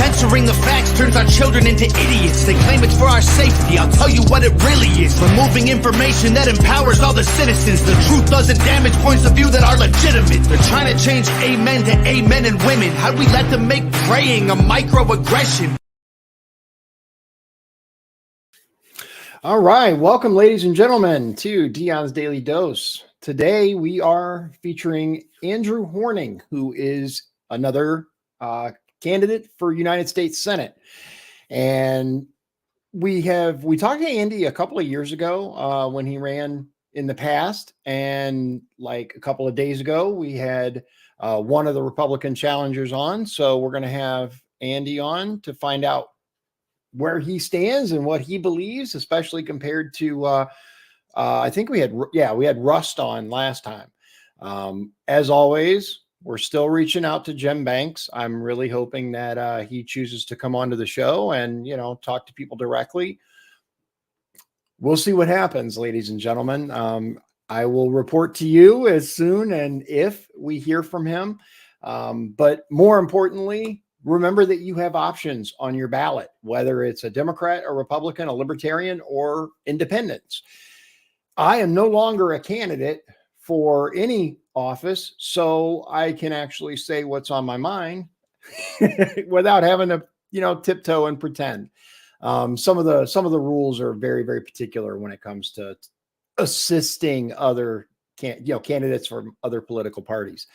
Censoring the facts turns our children into idiots. They claim it's for our safety. I'll tell you what it really is. Removing information that empowers all the citizens. The truth doesn't damage points of view that are legitimate. They're trying to change amen to amen and women. How'd we let them make praying a microaggression? All right, welcome, ladies and gentlemen, to Dion's Daily Dose. Today we are featuring Andrew Horning, who is another candidate for United States Senate. And we talked to Andy a couple of years ago when he ran in the past, and like a couple of days ago we had one of the Republican challengers on. So we're going to have Andy on to find out where he stands and what he believes, especially compared to I think we had Rust on last time. As always, we're still reaching out to Jim Banks. I'm really hoping that he chooses to come onto the show and, you know, talk to people directly. We'll see what happens, ladies and gentlemen. I will report to you as soon and if we hear from him. But more importantly, remember that you have options on your ballot, whether it's a Democrat, a Republican, a Libertarian, or independents. I am no longer a candidate for any office, so I can actually say what's on my mind without having to, you know, tiptoe and pretend. Some of the rules are very, very particular when it comes to assisting other candidates from other political parties.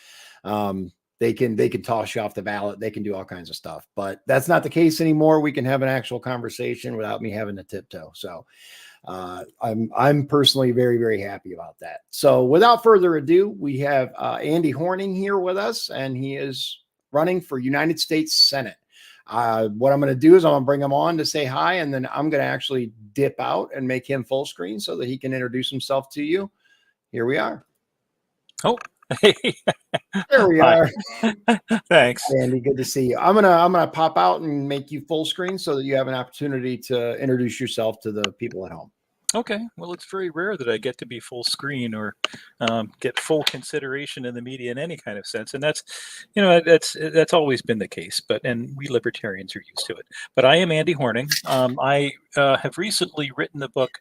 They can toss you off the ballot. They can do all kinds of stuff, but that's not the case anymore. We can have an actual conversation without me having to tiptoe. So I'm personally very, very happy about that. So without further ado, we have Andy Horning here with us, and he is running for United States Senate. What I'm going to do is I'm going to bring him on to say hi, and then I'm going to actually dip out and make him full screen so that he can introduce himself to you. Here we are. Oh, hey. There we are. Thanks, Andy. Good to see you. I'm gonna pop out and make you full screen so that you have an opportunity to introduce yourself to the people at home. Okay. Well, it's very rare that I get to be full screen or get full consideration in the media in any kind of sense, and that's always been the case. And we libertarians are used to it. But I am Andy Horning. I have recently written the book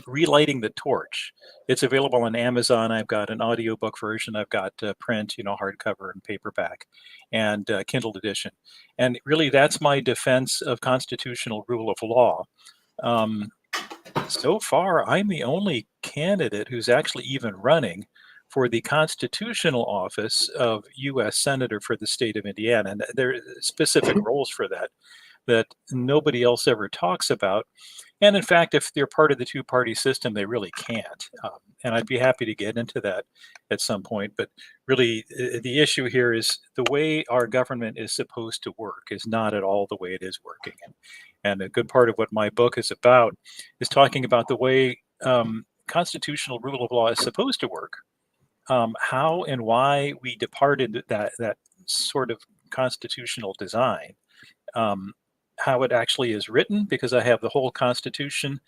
Relighting the Torch. It's available on Amazon. I've got an audiobook version. I've got print, hardcover and paperback, and Kindle edition. And really, that's my defense of constitutional rule of law. So far, I'm the only candidate who's actually even running for the constitutional office of U.S. Senator for the state of Indiana. And there are specific roles for that nobody else ever talks about. And in fact, if they're part of the two-party system, they really can't. And I'd be happy to get into that at some point. But really, the issue here is the way our government is supposed to work is not at all the way it is working. And a good part of what my book is about is talking about the way constitutional rule of law is supposed to work, how and why we departed that sort of constitutional design, how it actually is written, because I have the whole Constitution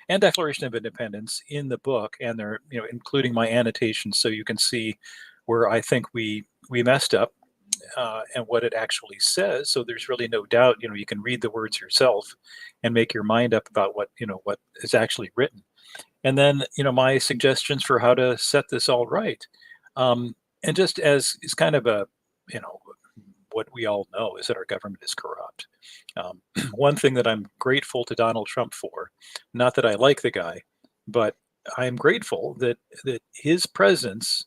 and Declaration of Independence in the book, and they're including my annotations, so you can see where I think we messed up and what it actually says. So there's really no doubt. You can read the words yourself and make your mind up about what is actually written, and then my suggestions for how to set this all right. And just as is kind of a what we all know is that our government is corrupt. One thing that I'm grateful to Donald Trump for, not that I like the guy, but I am grateful that his presence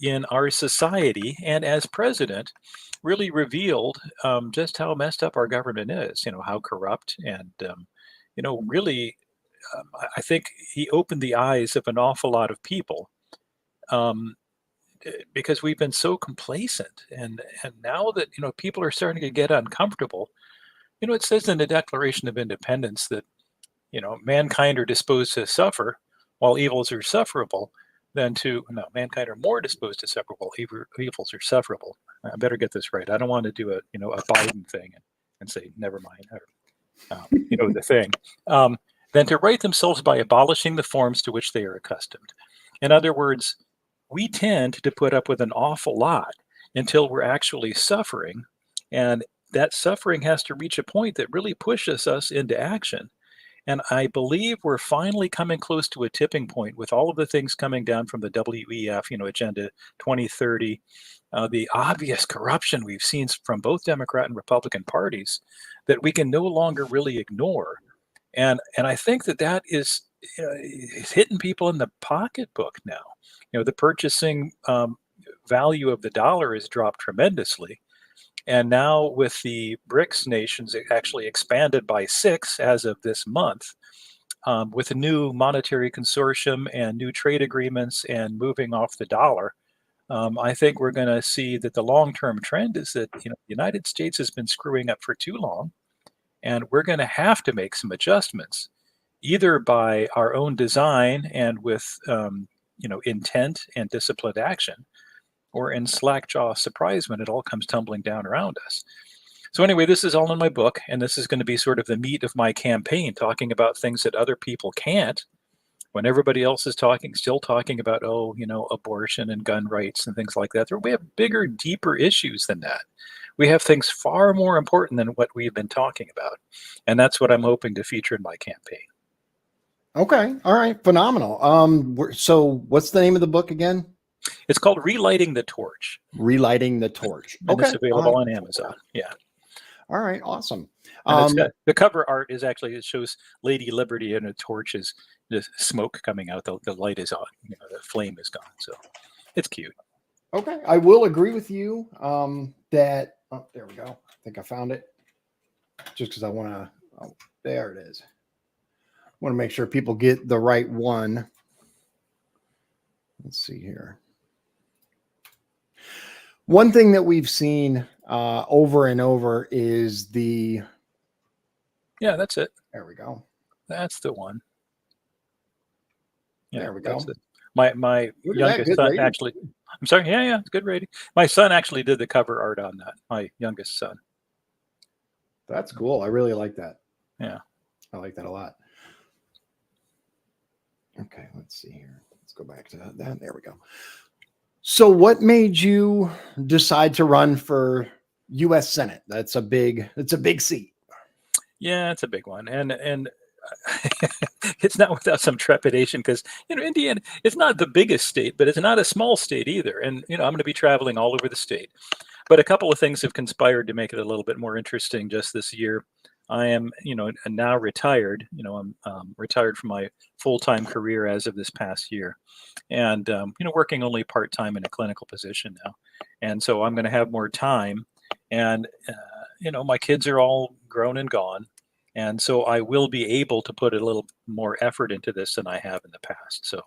in our society and as president really revealed just how messed up our government is, how corrupt, and really, I think he opened the eyes of an awful lot of people. Because we've been so complacent, and now that people are starting to get uncomfortable. It says in the Declaration of Independence that mankind are disposed to suffer while evils are sufferable. Mankind are more disposed to suffer while evils are sufferable. I better get this right. I don't want to do a Biden thing and say never mind, or the thing. Than to right themselves by abolishing the forms to which they are accustomed. In other words, we tend to put up with an awful lot until we're actually suffering. And that suffering has to reach a point that really pushes us into action. And I believe we're finally coming close to a tipping point with all of the things coming down from the WEF, Agenda 2030, the obvious corruption we've seen from both Democrat and Republican parties that we can no longer really ignore. And I think that is is hitting people in the pocketbook now. The purchasing value of the dollar has dropped tremendously. And now with the BRICS nations actually expanded by 6 as of this month, with a new monetary consortium and new trade agreements and moving off the dollar, I think we're going to see that the long-term trend is that the United States has been screwing up for too long, and we're going to have to make some adjustments, either by our own design and with intent and disciplined action, or in slackjaw surprise when it all comes tumbling down around us. So anyway, this is all in my book, and this is going to be sort of the meat of my campaign, talking about things that other people can't, when everybody else is still talking about, abortion and gun rights and things like that. We have bigger, deeper issues than that. We have things far more important than what we've been talking about. And that's what I'm hoping to feature in my campaign. Okay. All right. Phenomenal. So what's the name of the book again? It's called Relighting the Torch. Relighting the Torch. And it's available on Amazon. Yeah. All right. Awesome. The cover art is actually, it shows Lady Liberty and a torch is just smoke coming out. The light is on, the flame is gone. So it's cute. Okay. I will agree with you that, there we go. I think I found it just because I want to, there it is. I want to make sure people get the right one. Let's see here. One thing that we've seen over and over is the. Yeah, that's it. There we go. That's the one. Yeah, there we go. My youngest son rating. Actually. I'm sorry. Yeah, it's good rating. My son actually did the cover art on that. My youngest son. That's cool. I really like that. Yeah, I like that a lot. Okay, let's see here. Let's go back to that. There we go. So what made you decide to run for U.S. Senate? It's a big seat. Yeah, it's a big one. And it's not without some trepidation because, Indiana, it's not the biggest state, but it's not a small state either. And, I'm going to be traveling all over the state. But a couple of things have conspired to make it a little bit more interesting just this year. I am, now retired. I'm retired from my full-time career as of this past year, and working only part-time in a clinical position now. And so I'm going to have more time, and my kids are all grown and gone, and so I will be able to put a little more effort into this than I have in the past. So,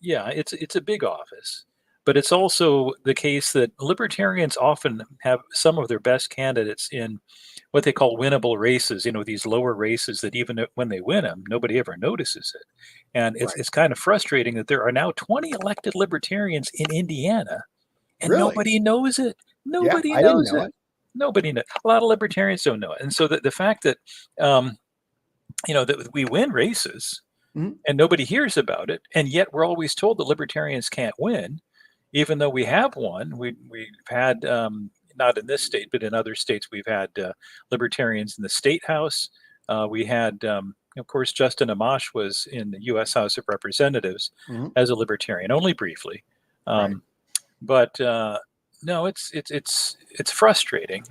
yeah, it's a big office. But it's also the case that libertarians often have some of their best candidates in what they call winnable races, these lower races that even when they win them, nobody ever notices it. And it's kind of frustrating that there are now 20 elected libertarians in Indiana, and nobody knows it. Nobody knows it. Nobody knows. A lot of libertarians don't know it. And so the fact that, that we win races and nobody hears about it, and yet we're always told that libertarians can't win, even though we have won. We've had, not in this state, but in other states, we've had libertarians in the state house. We had, of course, Justin Amash was in the U.S. House of Representatives as a libertarian, only briefly. But no, it's frustrating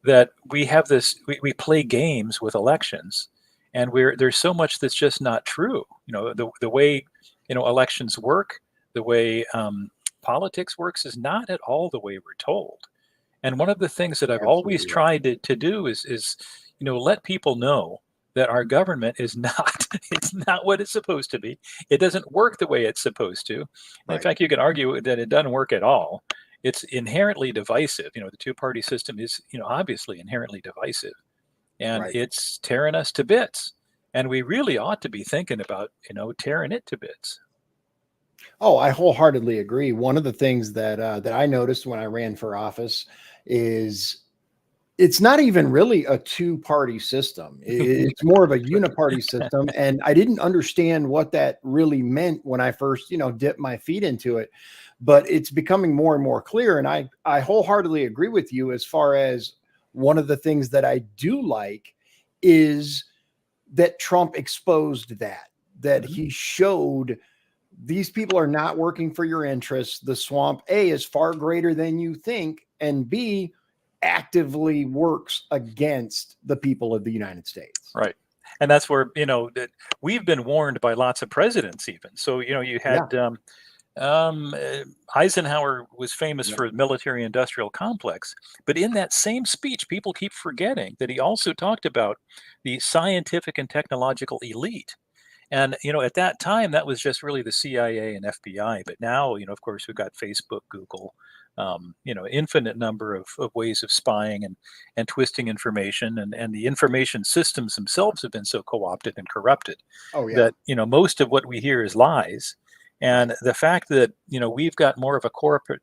that we have this. We play games with elections, and there's so much that's just not true. The way elections work, the way politics works is not at all the way we're told. And one of the things that I've always tried to do is let people know that our government is not, it's not what it's supposed to be. It doesn't work the way it's supposed to. In fact, you can argue that it doesn't work at all. It's inherently divisive. The two-party system is, obviously inherently divisive, and it's tearing us to bits. And we really ought to be thinking about, tearing it to bits. Oh, I wholeheartedly agree. One of the things that I noticed when I ran for office is it's not even really a two-party system. It's more of a uniparty system. And I didn't understand what that really meant when I first, dipped my feet into it. But it's becoming more and more clear. And I wholeheartedly agree with you as far as one of the things that I do like is that Trump exposed that he showed these people are not working for your interests. The swamp, A, is far greater than you think, and B, actively works against the people of the United States. Right. And that's where, that we've been warned by lots of presidents even. So, you had Eisenhower was famous for the military industrial complex, but in that same speech, people keep forgetting that he also talked about the scientific and technological elite. And, at that time, that was just really the CIA and FBI. But now, of course, we've got Facebook, Google, infinite number of ways of spying and twisting information. And the information systems themselves have been so co-opted and corrupted that, most of what we hear is lies. And the fact that, we've got more of a corporate,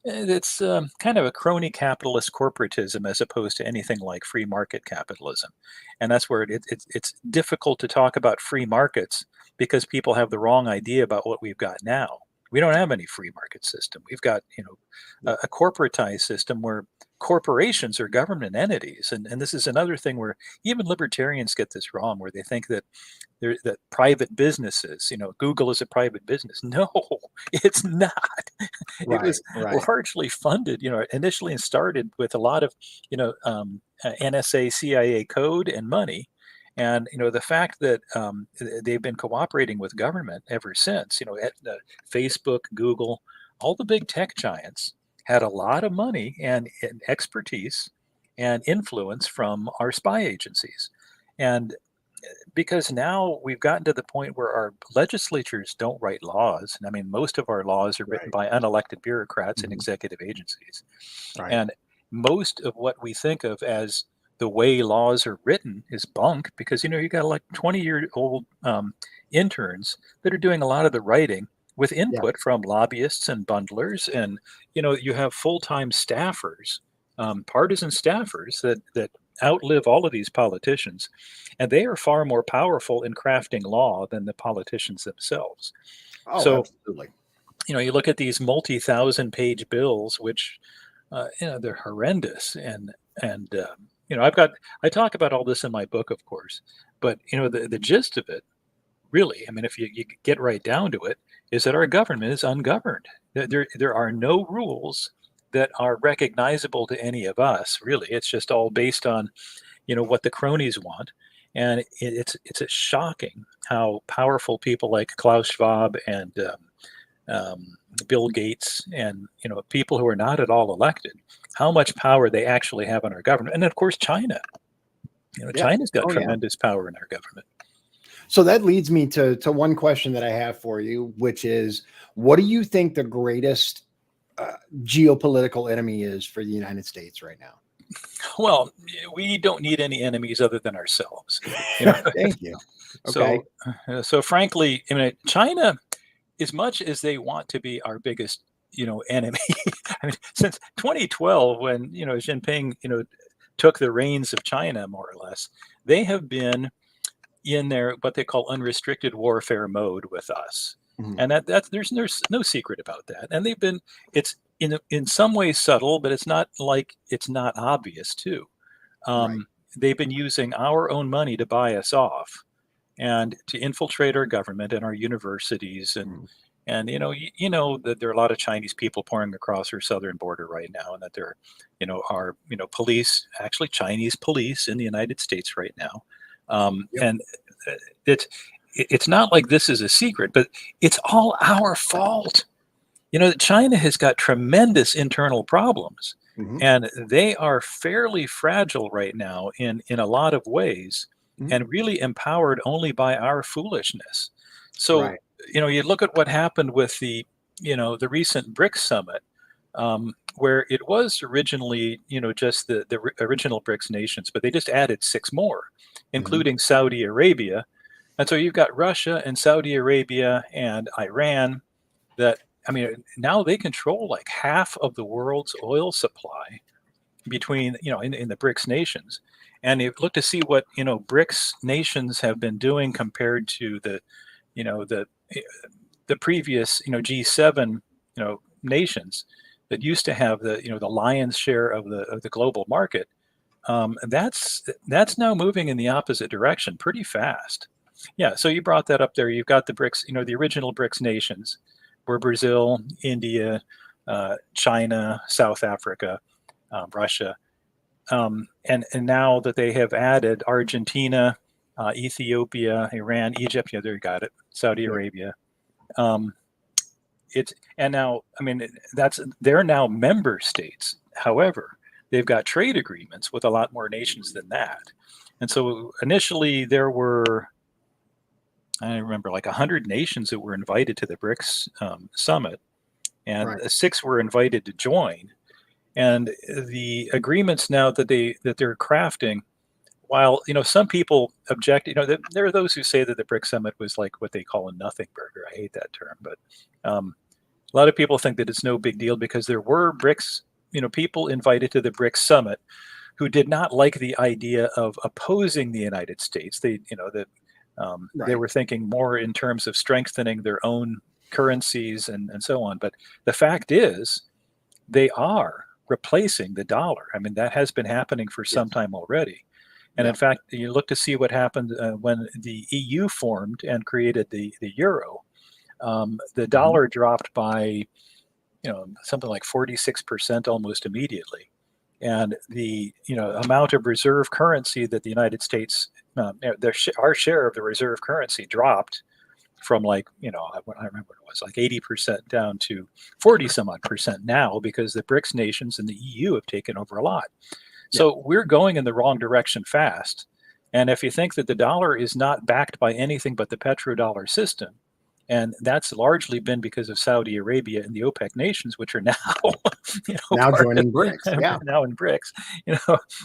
it's kind of a crony capitalist corporatism as opposed to anything like free market capitalism. And that's where it's difficult to talk about free markets because people have the wrong idea about what we've got now. We don't have any free market system. We've got, a corporatized system where corporations are government entities. And this is another thing where even libertarians get this wrong, where they think that that private businesses, Google is a private business. No, it's not. It was largely funded, initially and started with a lot of, NSA, CIA code and money. And, the fact that they've been cooperating with government ever since, Facebook, Google, all the big tech giants had a lot of money and expertise and influence from our spy agencies. And because now we've gotten to the point where our legislatures don't write laws. And I mean, most of our laws are written by unelected bureaucrats and executive agencies. And most of what we think of as the way laws are written is bunk because, you got like 20-year-old interns that are doing a lot of the writing with input from lobbyists and bundlers. And, you have full-time staffers, partisan staffers that outlive all of these politicians. And they are far more powerful in crafting law than the politicians themselves. Oh, so, absolutely. You look at these multi-thousand-page bills, which, they're horrendous. And I talk about all this in my book, of course, but the gist of it, really, I mean, if you get right down to it, is that our government is ungoverned. There are no rules that are recognizable to any of us. Really, it's just all based on, what the cronies want, and it's shocking how powerful people like Klaus Schwab and Bill Gates and people who are not at all elected, how much power they actually have on our government. And of course, China. China's got tremendous power in our government. So that leads me to one question that I have for you, which is, what do you think the greatest geopolitical enemy is for the United States right now? Well, we don't need any enemies other than ourselves. Thank you. Okay. So frankly, I mean, China, as much as they want to be our biggest, enemy, I mean, since 2012, when, Jinping, took the reins of China, more or less, they have been in their, what they call unrestricted warfare mode with us. And that's there's no secret about that. And they've been, it's in some ways subtle, but it's not like it's not obvious too. They've been using our own money to buy us off and to infiltrate our government and our universities. And that there are a lot of Chinese people pouring across our southern border right now, and that there are police, actually Chinese police in the United States right now. And it's not like this is a secret, but it's all our fault. China has got tremendous internal problems, and they are fairly fragile right now in a lot of ways, and really empowered only by our foolishness. So, you look at what happened with the recent BRICS summit, where it was originally, just the original BRICS nations, but they just added 6 more, including Saudi Arabia. And so you've got Russia and Saudi Arabia and Iran that, I mean, now they control like half of the world's oil supply between, in the BRICS nations. And you look to see what, BRICS nations have been doing compared to the previous, G7, nations. that used to have the lion's share of the global market, that's now moving in the opposite direction pretty fast. Yeah, so you brought that up there. You've got the BRICS, the original BRICS nations were Brazil, India, China, South Africa, Russia, and now that they have added Argentina, Ethiopia, Iran, Egypt. Yeah, there you got it. Saudi Arabia. And now, they're now member states. However, they've got trade agreements with a lot more nations than that. And so initially there were, I remember, like 100 nations that were invited to the BRICS summit, and 6 were invited to join. And the agreements now that they're crafting, while some people object, there are those who say that the BRICS summit was like what they call a nothing burger. I hate that term, but a lot of people think that it's no big deal because there were BRICS, people invited to the BRICS summit who did not like the idea of opposing the United States. They were thinking more in terms of strengthening their own currencies and so on. But the fact is, they are replacing the dollar. I mean, that has been happening for some time already. And in fact, you look to see what happened when the EU formed and created the euro. The dollar dropped by, something like 46% almost immediately. And the amount of reserve currency that the United States, our share of the reserve currency dropped from like, I remember what it was, like 80% down to 40 some odd percent now, because the BRICS nations and the EU have taken over a lot. So we're going in the wrong direction fast. And if you think that the dollar is not backed by anything but the petrodollar system, and that's largely been because of Saudi Arabia and the OPEC nations, which are now, now joining BRICS. Yeah, now in BRICS.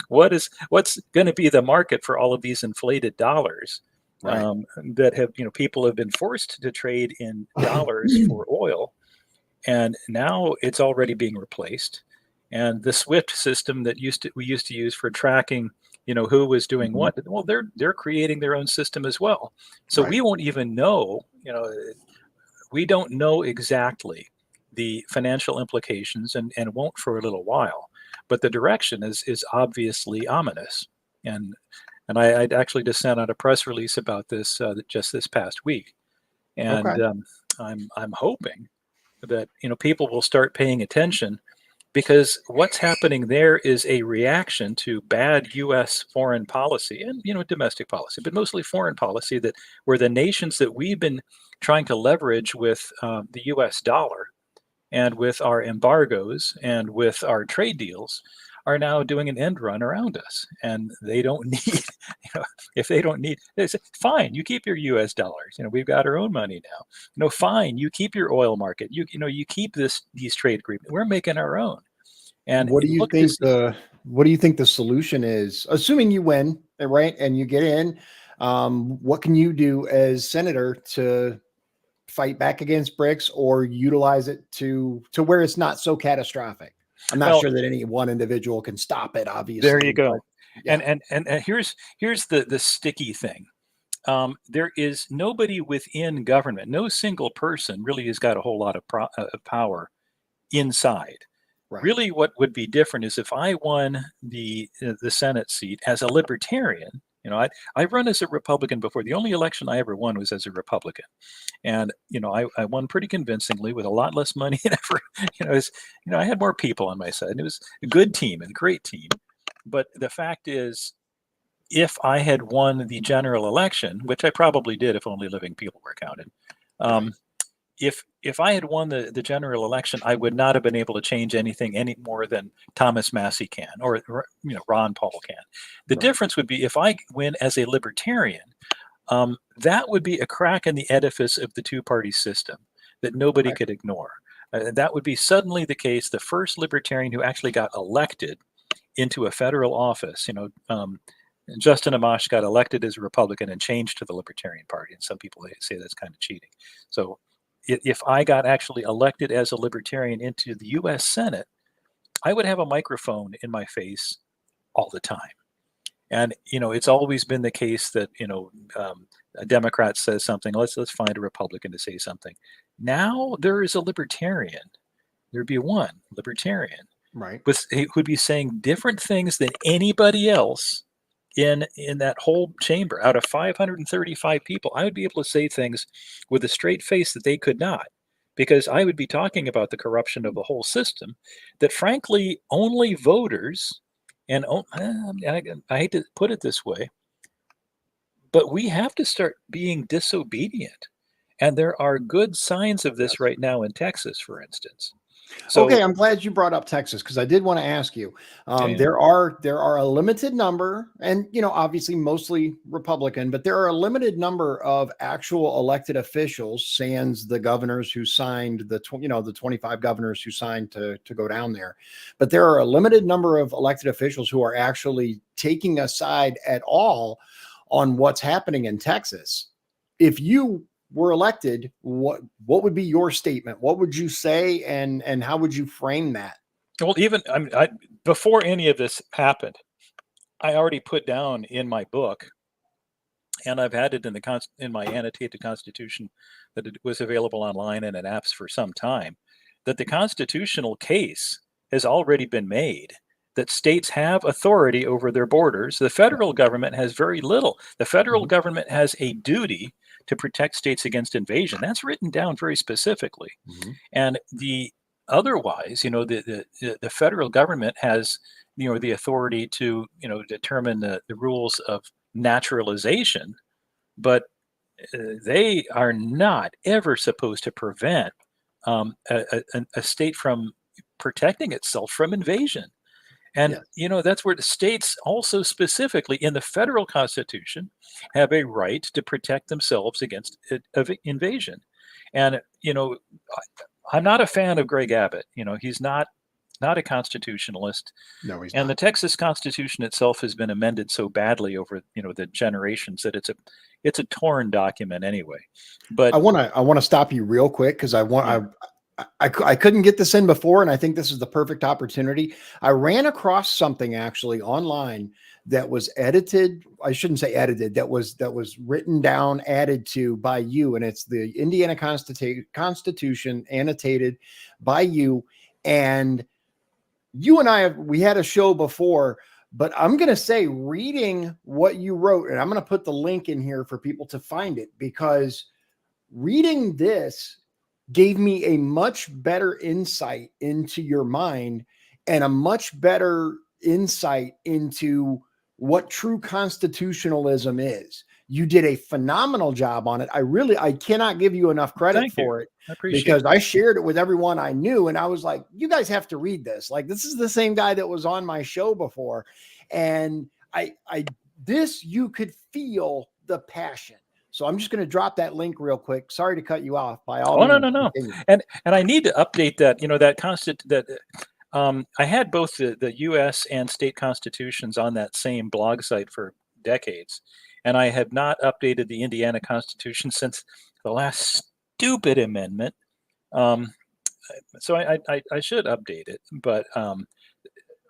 What's going to be the market for all of these inflated dollars that have, people have been forced to trade in dollars for oil, and now it's already being replaced. And the SWIFT system that we used to use for tracking, who was doing what, well, they're creating their own system as well. So we won't even know, we don't know exactly the financial implications and won't for a little while. But the direction is obviously ominous. And I'd actually just sent out a press release about this just this past week. And I'm hoping that, people will start paying attention, because what's happening there is a reaction to bad U.S. foreign policy and, domestic policy, but mostly foreign policy, that where the nations that we've been trying to leverage with the U.S. dollar and with our embargoes and with our trade deals are now doing an end run around us. And they don't need, if they don't need, they say, fine, you keep your U.S. dollars. We've got our own money now. Fine, you keep your oil market. You keep these trade agreements. We're making our own. And what do you think the solution is, assuming you win, right, and you get in? What can you do as senator to fight back against BRICS, or utilize it to where it's not so catastrophic? I'm not sure that any one individual can stop it, obviously. There you go. But, and here's the sticky thing. There is nobody within government, no single person really has got a whole lot of power inside. Really, what would be different is if I won the Senate seat as a Libertarian. I run as a Republican before. The only election I ever won was as a Republican, and I won pretty convincingly with a lot less money than ever. I had more people on my side, and it was a good team and a great team. But the fact is, if I had won the general election, which I probably did if only living people were counted, if I had won the general election, I would not have been able to change anything any more than Thomas Massey can, or Ron Paul can. The difference would be if I win as a Libertarian, that would be a crack in the edifice of the two-party system that nobody could ignore. That would be suddenly the case. The first Libertarian who actually got elected into a federal office, Justin Amash got elected as a Republican and changed to the Libertarian Party, and some people say that's kind of cheating. So if I got actually elected as a Libertarian into the U.S. Senate, I would have a microphone in my face all the time. And, it's always been the case that, a Democrat says something, let's find a Republican to say something. Now there is a Libertarian There'd be one Libertarian Right. who would be saying different things than anybody else in that whole chamber. Out of 535 people, I would be able to say things with a straight face that they could not, because I would be talking about the corruption of the whole system that frankly only voters and I hate to put it this way, but we have to start being disobedient. And there are good signs of this Yes. right now in Texas, for instance. Okay, So I'm glad you brought up Texas because I did want to ask you. yeah, There are a limited number, and obviously mostly Republican, but there are a limited number of actual elected officials, sans the governors who signed the 25 governors who signed to go down there. But there are a limited number of elected officials who are actually taking a side at all on what's happening in Texas. If you were elected, what would be your statement? What would you say, and how would you frame that? well, even before any of this happened, I already put down in my book, and I've had it in my annotated constitution that it was available online and in apps for some time, that the constitutional case has already been made that states have authority over their borders. The federal government has very little. The federal Mhm. government has a duty to protect states against invasion. That's written down very specifically. Mhm. And the otherwise, the federal government has the authority to determine the rules of naturalization, but they are not ever supposed to prevent a state from protecting itself from invasion. And Yes. that's where the states also specifically in the federal constitution have a right to protect themselves against invasion. And I'm not a fan of Greg Abbott. He's not a constitutionalist. No, he's And the not. Texas Constitution itself has been amended so badly over the generations that it's a torn document anyway. But I want to stop you real quick because yeah, I couldn't get this in before, and I think this is the perfect opportunity. I ran across something actually online that was edited. I shouldn't say edited. That was written down, added to by you, and it's the Indiana Constitution annotated by you. And you and we had a show before, but I'm going to say reading what you wrote, and I'm going to put the link in here for people to find it, because reading this gave me a much better insight into your mind and a much better insight into what true constitutionalism is. You did a phenomenal job on it. I cannot give you enough credit thank you. for it, I appreciate because it. I shared it with everyone I knew, and I was like, you guys have to read this. Like, this is the same guy that was on my show before. And you could feel the passion. So I'm just going to drop that link real quick. Sorry to cut you off. By all Oh, no, means, no, no. continue. And I need to update that. I had both the U.S. and state constitutions on that same blog site for decades, and I have not updated the Indiana Constitution since the last stupid amendment. So I should update it, but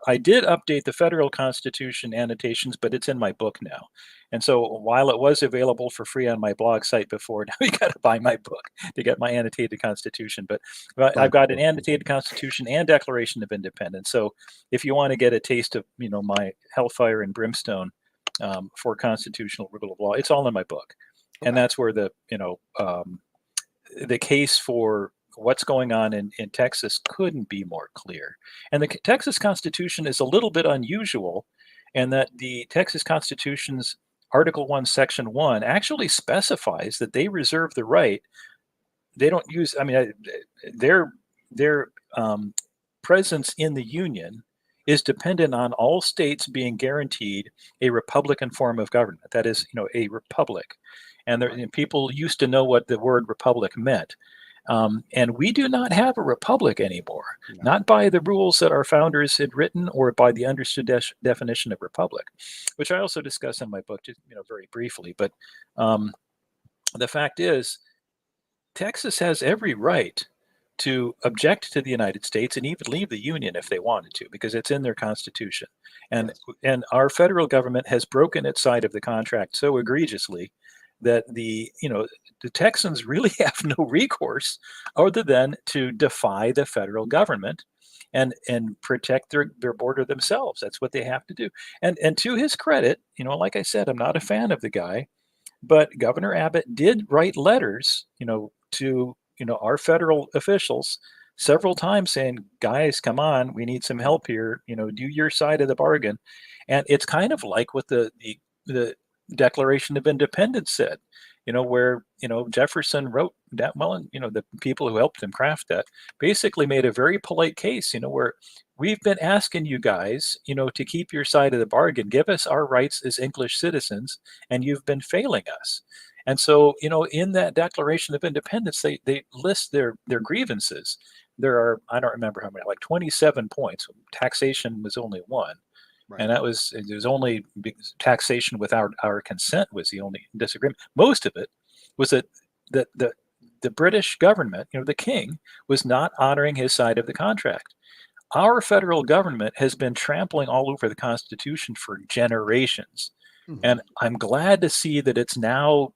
I did update the federal constitution annotations, but it's in my book now. And so while it was available for free on my blog site before, now you got to buy my book to get my annotated constitution. But I've got an annotated constitution and Declaration of Independence. So if you want to get a taste of my hellfire and brimstone for constitutional rule of law, it's all in my book. And that's where the case for what's going on in Texas couldn't be more clear. And the Texas Constitution is a little bit unusual in that the Texas Constitution's Article 1, Section 1 actually specifies that they reserve the right. They don't use, their presence in the Union is dependent on all states being guaranteed a Republican form of government. That is, a republic. And people used to know what the word republic meant. And we do not have a republic anymore, not by the rules that our founders had written or by the understood definition of republic, which I also discuss in my book, just very briefly. But the fact is, Texas has every right to object to the United States and even leave the Union if they wanted to, because it's in their constitution. And our federal government has broken its side of the contract so egregiously that the Texans really have no recourse other than to defy the federal government and protect their border themselves. That's what they have to do. And to his credit, like I said, I'm not a fan of the guy, but Governor Abbott did write letters, to our federal officials several times saying, guys, come on, we need some help here, do your side of the bargain. And it's kind of like what the Declaration of Independence said, where, Jefferson wrote that, well, and, the people who helped him craft that basically made a very polite case, where we've been asking you guys, to keep your side of the bargain, give us our rights as English citizens, and you've been failing us. And so, in that Declaration of Independence, they list their grievances. There are, I don't remember how many, like 27 points. Taxation was only one. Right. And there's only taxation without our consent was the only disagreement. Most of it was that the British government, the king, was not honoring his side of the contract. Our federal government has been trampling all over the Constitution for generations. Mhm. And I'm glad to see that it's now,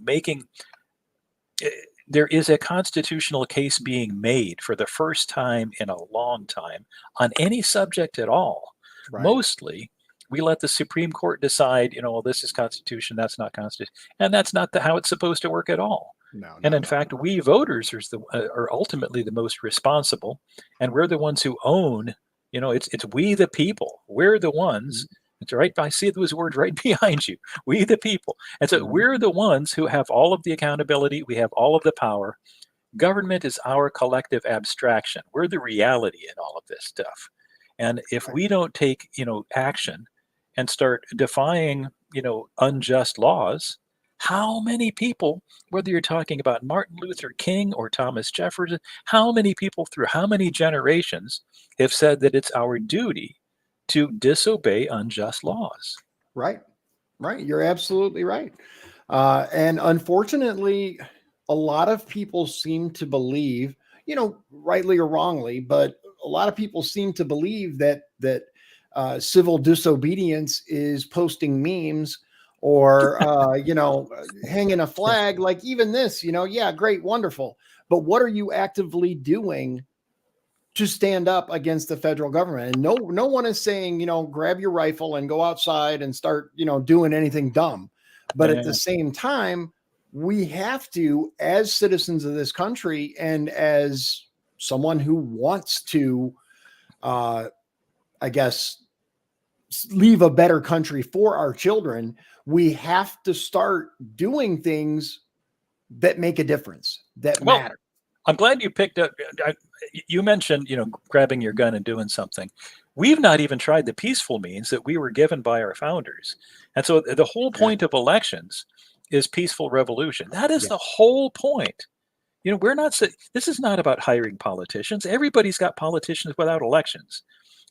making, there is a constitutional case being made for the first time in a long time on any subject at all. Right. Mostly, we let the Supreme Court decide, well, this is Constitution, that's not Constitution. And that's not how it's supposed to work at all. No, And in fact, we voters are ultimately the most responsible. And we're the ones who own, it's we the people. We're the ones. It's right. I see those words right behind you. We the people. And so we're the ones who have all of the accountability. We have all of the power. Government is our collective abstraction. We're the reality in all of this stuff. And if we don't take, action and start defying, unjust laws, how many people, whether you're talking about Martin Luther King or Thomas Jefferson, how many people through how many generations have said that it's our duty to disobey unjust laws? Right. You're absolutely right. And unfortunately, a lot of people seem to believe, rightly or wrongly, but a lot of people seem to believe that civil disobedience is posting memes or, hanging a flag. Like even this, yeah, great, wonderful. But what are you actively doing to stand up against the federal government? And no one is saying, grab your rifle and go outside and start, doing anything dumb. But at the same time, we have to, as citizens of this country and as someone who wants to, I guess, leave a better country for our children, we have to start doing things that make a difference, that matter. I'm glad you picked up. You mentioned, grabbing your gun and doing something. We've not even tried the peaceful means that we were given by our founders. And so the whole point of elections is peaceful revolution. That is the whole point. We're not, this is not about hiring politicians. Everybody's got politicians without elections.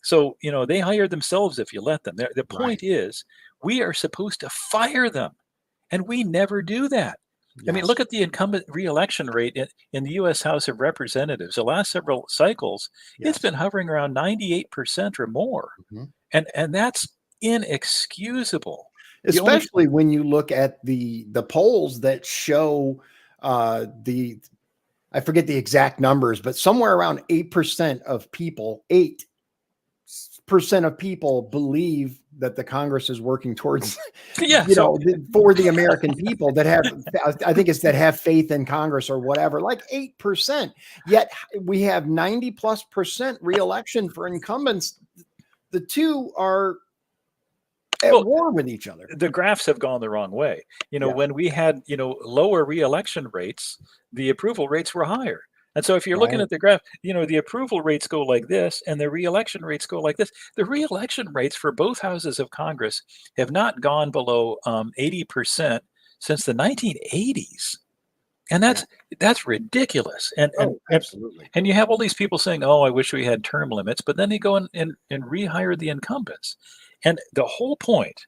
So, they hire themselves if you let them. The point is, we are supposed to fire them. And we never do that. I mean, look at the incumbent reelection rate in the U.S. House of Representatives. The last several cycles, it's been hovering around 98% or more. And that's inexcusable. Especially when you look at the polls that show I forget the exact numbers, but somewhere around 8% of people, 8% of people believe that the Congress is working towards, for the American people that have, I think it's that have faith in Congress or whatever, like 8%. Yet we have 90+% reelection for incumbents. The two are at war with each other. The graphs have gone the wrong way. When we had, lower reelection rates, the approval rates were higher. And so if you're looking at the graph, the approval rates go like this and the reelection rates go like this. The reelection rates for both houses of Congress have not gone below 80% since the 1980s. And that's ridiculous. And absolutely. And you have all these people saying, oh, I wish we had term limits, but then they go and rehire the incumbents. And the whole point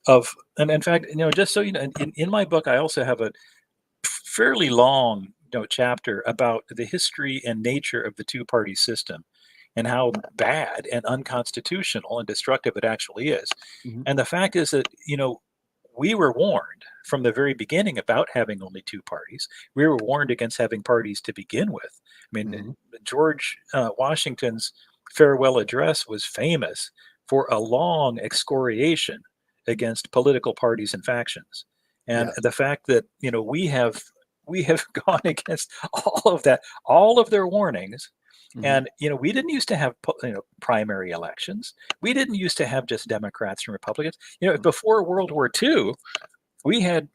of, and in fact, just so you know, in my book, I also have a fairly long chapter about the history and nature of the two-party system and how bad and unconstitutional and destructive it actually is. And the fact is that, we were warned from the very beginning about having only two parties. We were warned against having parties to begin with. I mean, George Washington's farewell address was famous for a long excoriation against political parties and factions. And the fact that, we have gone against all of that, all of their warnings. And, we didn't used to have, primary elections. We didn't used to have just Democrats and Republicans. Before World War II, we had,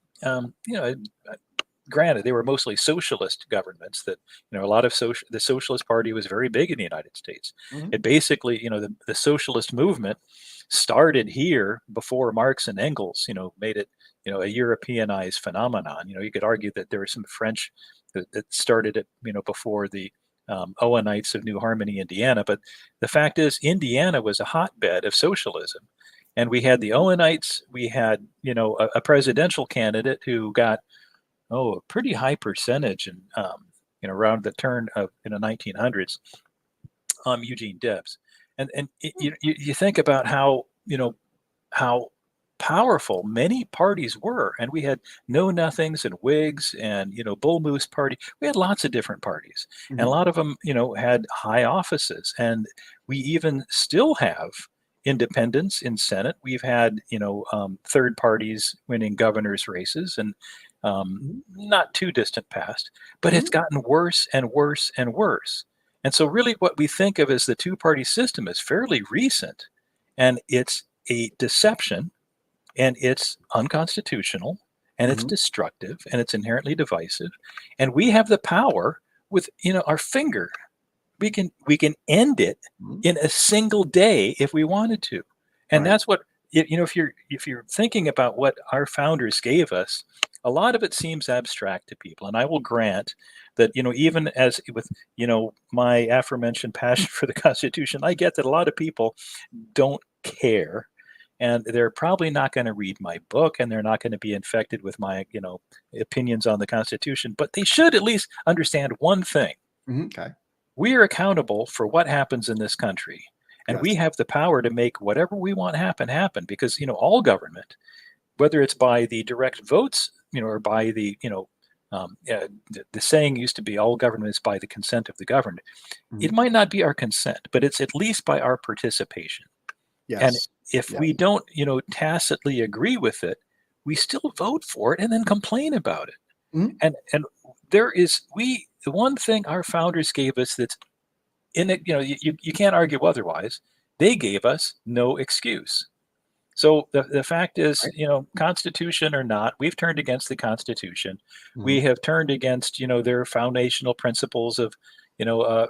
granted, they were mostly socialist governments that, a lot of the Socialist Party was very big in the United States. It basically, the socialist movement started here before Marx and Engels, made it, a Europeanized phenomenon. You could argue that there were some French that started it, before the Owenites of New Harmony, Indiana. But the fact is, Indiana was a hotbed of socialism. And we had the Owenites, we had, a presidential candidate who got, a pretty high percentage and, around the turn of, 1900s, Eugene Debs. And you think about how, how powerful many parties were. And we had Know Nothings and Whigs and, Bull Moose Party. We had lots of different parties. And a lot of them, had high offices. And we even still have independents in Senate. We've had, third parties winning governor's races and not too distant past, but it's gotten worse and worse and worse. And so really what we think of as the two-party system is fairly recent, and it's a deception, and it's unconstitutional, and it's destructive, and it's inherently divisive. And we have the power with, our finger. We can end it in a single day if we wanted to. And that's what, if you're thinking about what our founders gave us, a lot of it seems abstract to people. And I will grant that, even as with, my aforementioned passion for the Constitution, I get that a lot of people don't care. And they're probably not going to read my book, and they're not going to be infected with my, opinions on the Constitution. But they should at least understand one thing. We are accountable for what happens in this country. And we have the power to make whatever we want happen, because, all government, whether it's by the direct votes, or by the, the saying used to be all government is by the consent of the governed. It might not be our consent, but it's at least by our participation. And if we don't, tacitly agree with it, we still vote for it and then complain about it. And there is, the one thing our founders gave us that's in it, you can't argue otherwise. They gave us no excuse. So the fact is, Constitution or not, we've turned against the Constitution. We have turned against, their foundational principles of,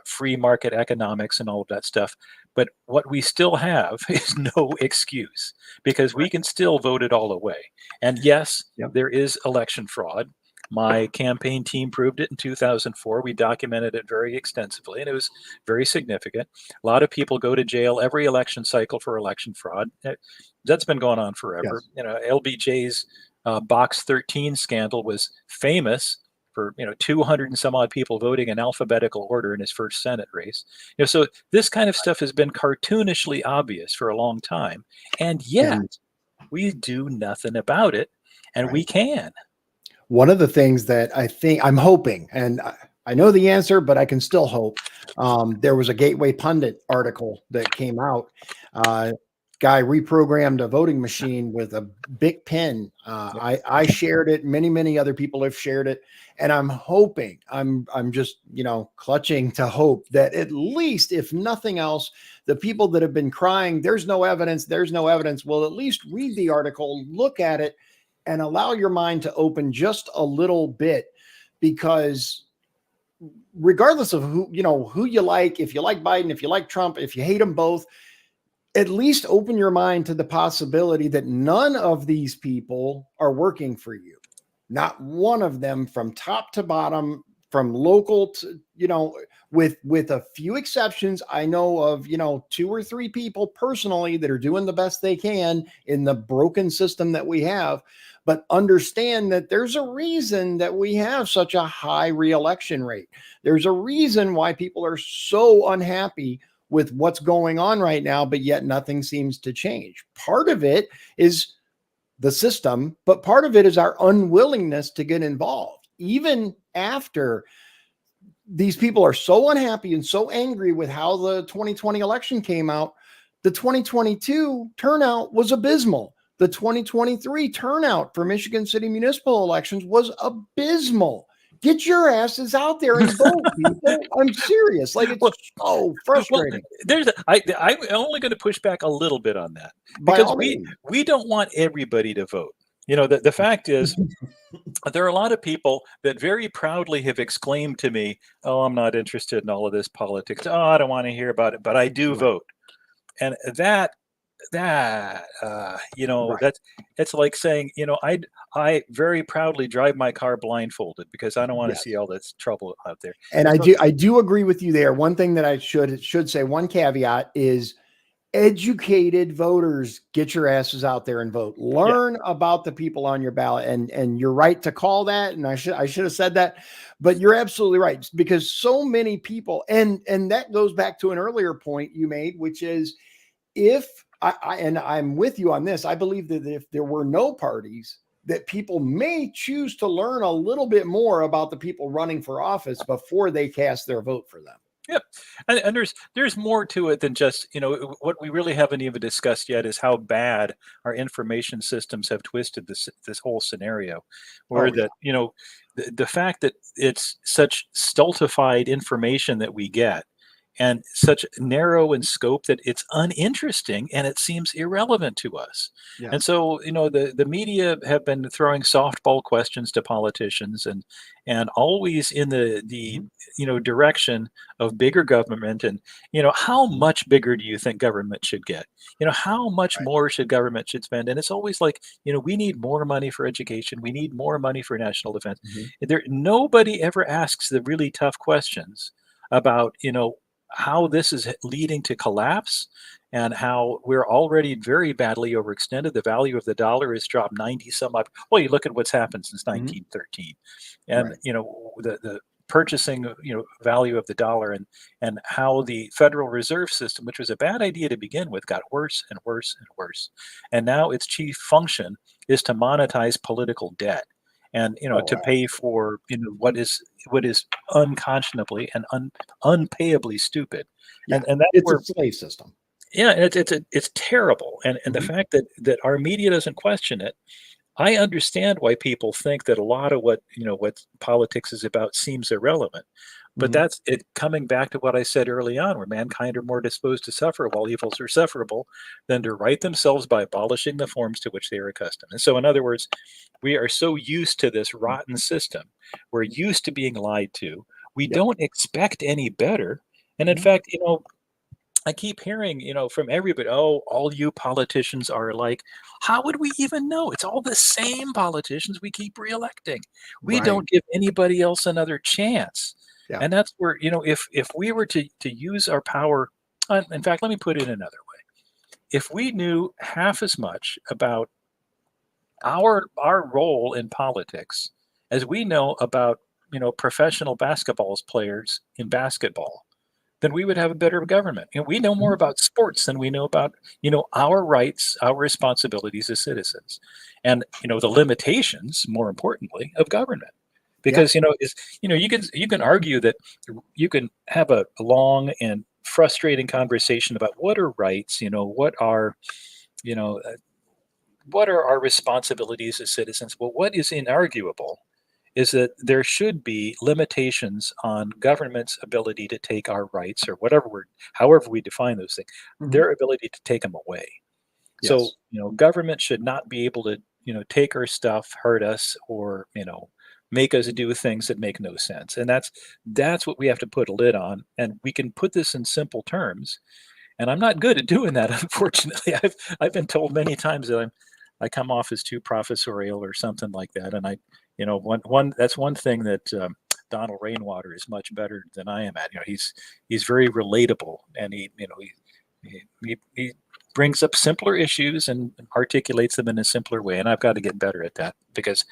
free market economics and all of that stuff. But what we still have is no excuse, because we can still vote it all away. And yes, there is election fraud. My campaign team proved it in 2004. We documented it very extensively, and it was very significant. A lot of people go to jail every election cycle for election fraud. That's been going on forever. LBJ's Box 13 scandal was famous for 200 and some odd people voting in alphabetical order in his first Senate race. So this kind of stuff has been cartoonishly obvious for a long time, and yet we do nothing about it, and we can. One of the things that I'm hoping, and I know the answer, but I can still hope. There was a Gateway Pundit article that came out. Guy reprogrammed a voting machine with a big pen. I shared it. Many other people have shared it, and I'm hoping. I'm just clutching to hope that at least, if nothing else, the people that have been crying, "There's no evidence. There's no evidence," will at least read the article, look at it, and allow your mind to open just a little bit, because regardless of who you like, if you like Biden, if you like Trump, if you hate them both, at least open your mind to the possibility that none of these people are working for you. Not one of them, from top to bottom, from local to, with a few exceptions. I know of, 2 or 3 people personally that are doing the best they can in the broken system that we have. But understand that there's a reason that we have such a high reelection rate. There's a reason why people are so unhappy with what's going on right now, but yet nothing seems to change. Part of it is the system, but part of it is our unwillingness to get involved. Even after these people are so unhappy and so angry with how the 2020 election came out, the 2022 turnout was abysmal. The 2023 turnout for Michigan City municipal elections was abysmal. Get your asses out there and vote, people. I'm serious. Like, it's so frustrating. Well, I'm only going to push back a little bit on that, By because all means. we don't want everybody to vote. You know, the fact is, there are a lot of people that very proudly have exclaimed to me, "Oh, I'm not interested in all of this politics. Oh, I don't want to hear about it, but I do vote." And you know, it's like saying, you know, I very proudly drive my car blindfolded because I don't want to see all this trouble out there. And I do agree with you there. One thing that I should say, one caveat is, educated voters, get your asses out there and vote. Learn about the people on your ballot, and you're right to call that. And I should have said that, but you're absolutely right, because so many people, and that goes back to an earlier point you made, which is, if and I'm with you on this, I believe that if there were no parties, that people may choose to learn a little bit more about the people running for office before they cast their vote for them. Yep. And there's more to it than just, you know, what we really haven't even discussed yet is how bad our information systems have twisted this whole scenario, where you know, the fact that it's such stultified information that we get, and such narrow in scope that it's uninteresting and it seems irrelevant to us. Yes. And so, you know, the media have been throwing softball questions to politicians, and always in the you know, direction of bigger government. And, you know, how much bigger do you think government should get? You know, how much more should government should spend? And it's always like, you know, we need more money for education, we need more money for national defense. Nobody ever asks the really tough questions about, you know, how this is leading to collapse, and how we're already very badly overextended. The value of the dollar has dropped 90 some odd. Well, you look at what's happened since 1913, and you know, the purchasing, you know, value of the dollar, and how the Federal Reserve System, which was a bad idea to begin with, got worse and worse and worse. And now its chief function is to monetize political debt, and, you know, to pay for, you know, what is unconscionably and unpayably stupid. And that's it's where, a slave system. yeah, it's terrible. And the fact that our media doesn't question it, I understand why people think that a lot of what, you know, what politics is about seems irrelevant. But that's it, coming back to what I said early on, where mankind are more disposed to suffer while evils are sufferable than to right themselves by abolishing the forms to which they are accustomed. And so, in other words, we are so used to this rotten system. We're used to being lied to. We don't expect any better. And in fact, you know, I keep hearing, you know, from everybody, oh, all you politicians are alike. How would we even know? It's all the same politicians we keep reelecting. We don't give anybody else another chance. And that's where, you know, if we were to use our power, in fact, let me put it another way. If we knew half as much about our role in politics as we know about, you know, professional basketball players in basketball, then we would have a better government. And we know more about sports than we know about, you know, our rights, our responsibilities as citizens, and, you know, the limitations, more importantly, of government. Because, you know, you can argue that you can have a long and frustrating conversation about what are rights, you know, what are our responsibilities as citizens. Well, what is inarguable is that there should be limitations on government's ability to take our rights, or however we define those things, their ability to take them away. So, you know, government should not be able to, you know, take our stuff, hurt us, or, you know, make us do things that make no sense. And that's what we have to put a lid on. And we can put this in simple terms. And I'm not good at doing that, unfortunately. I've been told many times that I come off as too professorial or something like that. And you know, that's one thing that Donald Rainwater is much better than I am at. You know, he's very relatable, and he brings up simpler issues and articulates them in a simpler way. And I've got to get better at that, because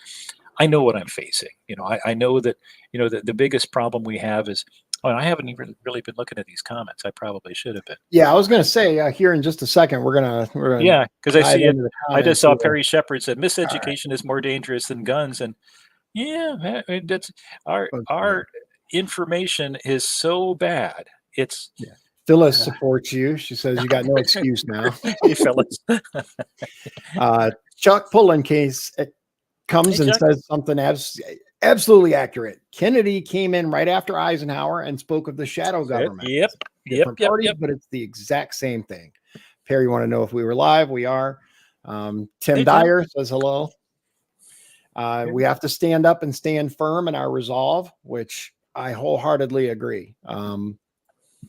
I know what I'm facing. You know, I know that, you know, the biggest problem we have is Oh, I haven't even really been looking at these comments. I probably should have been. Yeah, I was going to say here in just a second we're gonna Yeah, because I dive see it. into the I just comments saw here. Perry Shepard said All right. miseducation is more dangerous than guns, and yeah, that's our Yeah. information is so bad. It's Yeah. Phyllis supports you. She says you got no excuse now. hey, fellas. Chuck Pullen case comes Hey, and Chuck. says something absolutely accurate. Kennedy came in right after Eisenhower and spoke of the shadow government. Yep. Different parties, but it's the exact same thing. Perry, you want to know if we were live? We are. Tim Hey, Dyer says hello. We have to stand up and stand firm in our resolve, which I wholeheartedly agree.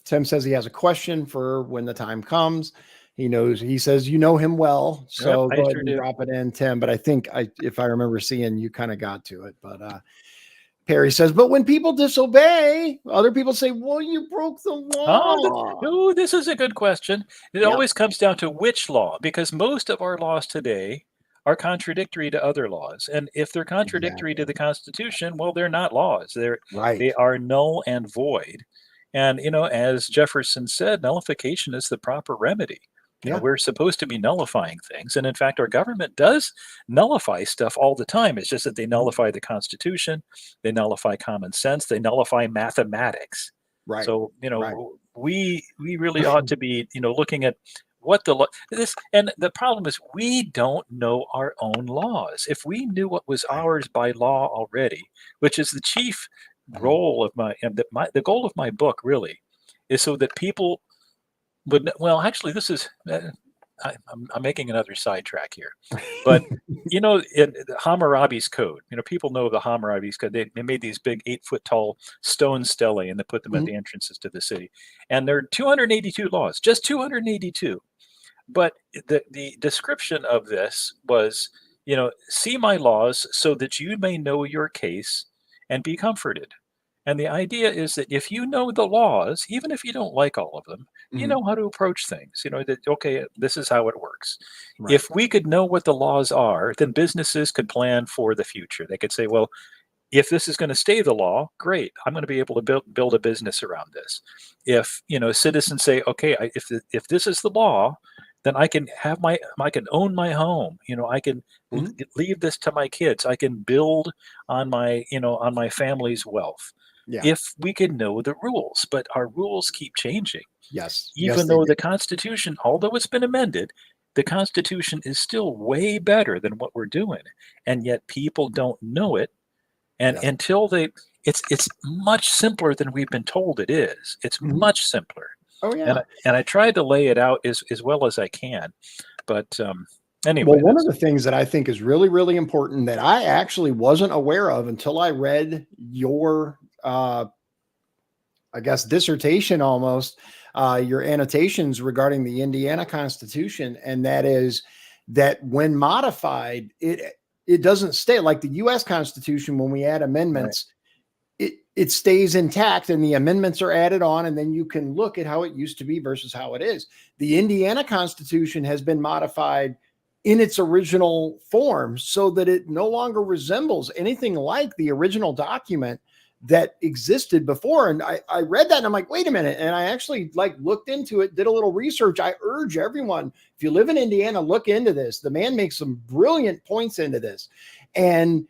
Tim says he has a question for when the time comes. He says, you know him well. So Yep, go I ahead sure and do. drop it in, Tim. But I think if I remember seeing, you kind of got to it. But Perry says, but when people disobey, other people say, well, you broke the law. This is a good question. It always comes down to which law, because most of our laws today are contradictory to other laws. And if they're contradictory to the Constitution, well, they're not laws. They are null and void. And, as Jefferson said, nullification is the proper remedy. We're supposed to be nullifying things. And in fact, our government does nullify stuff all the time. It's just that they nullify the Constitution, they nullify common sense, they nullify mathematics. Right. So, we really ought to be, looking at what and the problem is we don't know our own laws. If we knew what was ours by law already, which is the chief role of the goal of my book really is so that people would, well, actually this is, I'm making another sidetrack here, but in Hammurabi's code, people know the Hammurabi's code. They made these big 8-foot tall stone stelae and they put them at the entrances to the city. And there are 282 laws, just 282. But the description of this was, see my laws so that you may know your case and be comforted. And the idea is that if you know the laws, even if you don't like all of them, you know how to approach things. That, okay, this is how it works. Right. If we could know what the laws are, then businesses could plan for the future. They could say, well, if this is going to stay the law, great. I'm going to be able to build a business around this. If citizens say, okay, if this is the law, then I can own my home. I can leave this to my kids. I can build on my family's wealth. Yeah. If we can know the rules, but our rules keep changing. Yes. Even though the Constitution, although it's been amended, the Constitution is still way better than what we're doing. And yet people don't know it. And until it's much simpler than we've been told it is. It's much simpler. Oh, yeah. And I tried to lay it out as well as I can. But anyway. Well, one of the things that I think is really, really important that I actually wasn't aware of until I read your dissertation almost, your annotations regarding the Indiana Constitution. And that is that when modified, it doesn't stay like the US Constitution. When we add amendments, it stays intact and the amendments are added on. And then you can look at how it used to be versus how it is. The Indiana Constitution has been modified in its original form so that it no longer resembles anything like the original document that existed before. And I read that and I'm like, wait a minute. And I actually looked into it, did a little research. I urge everyone, if you live in Indiana, look into this. The man makes some brilliant points into this. And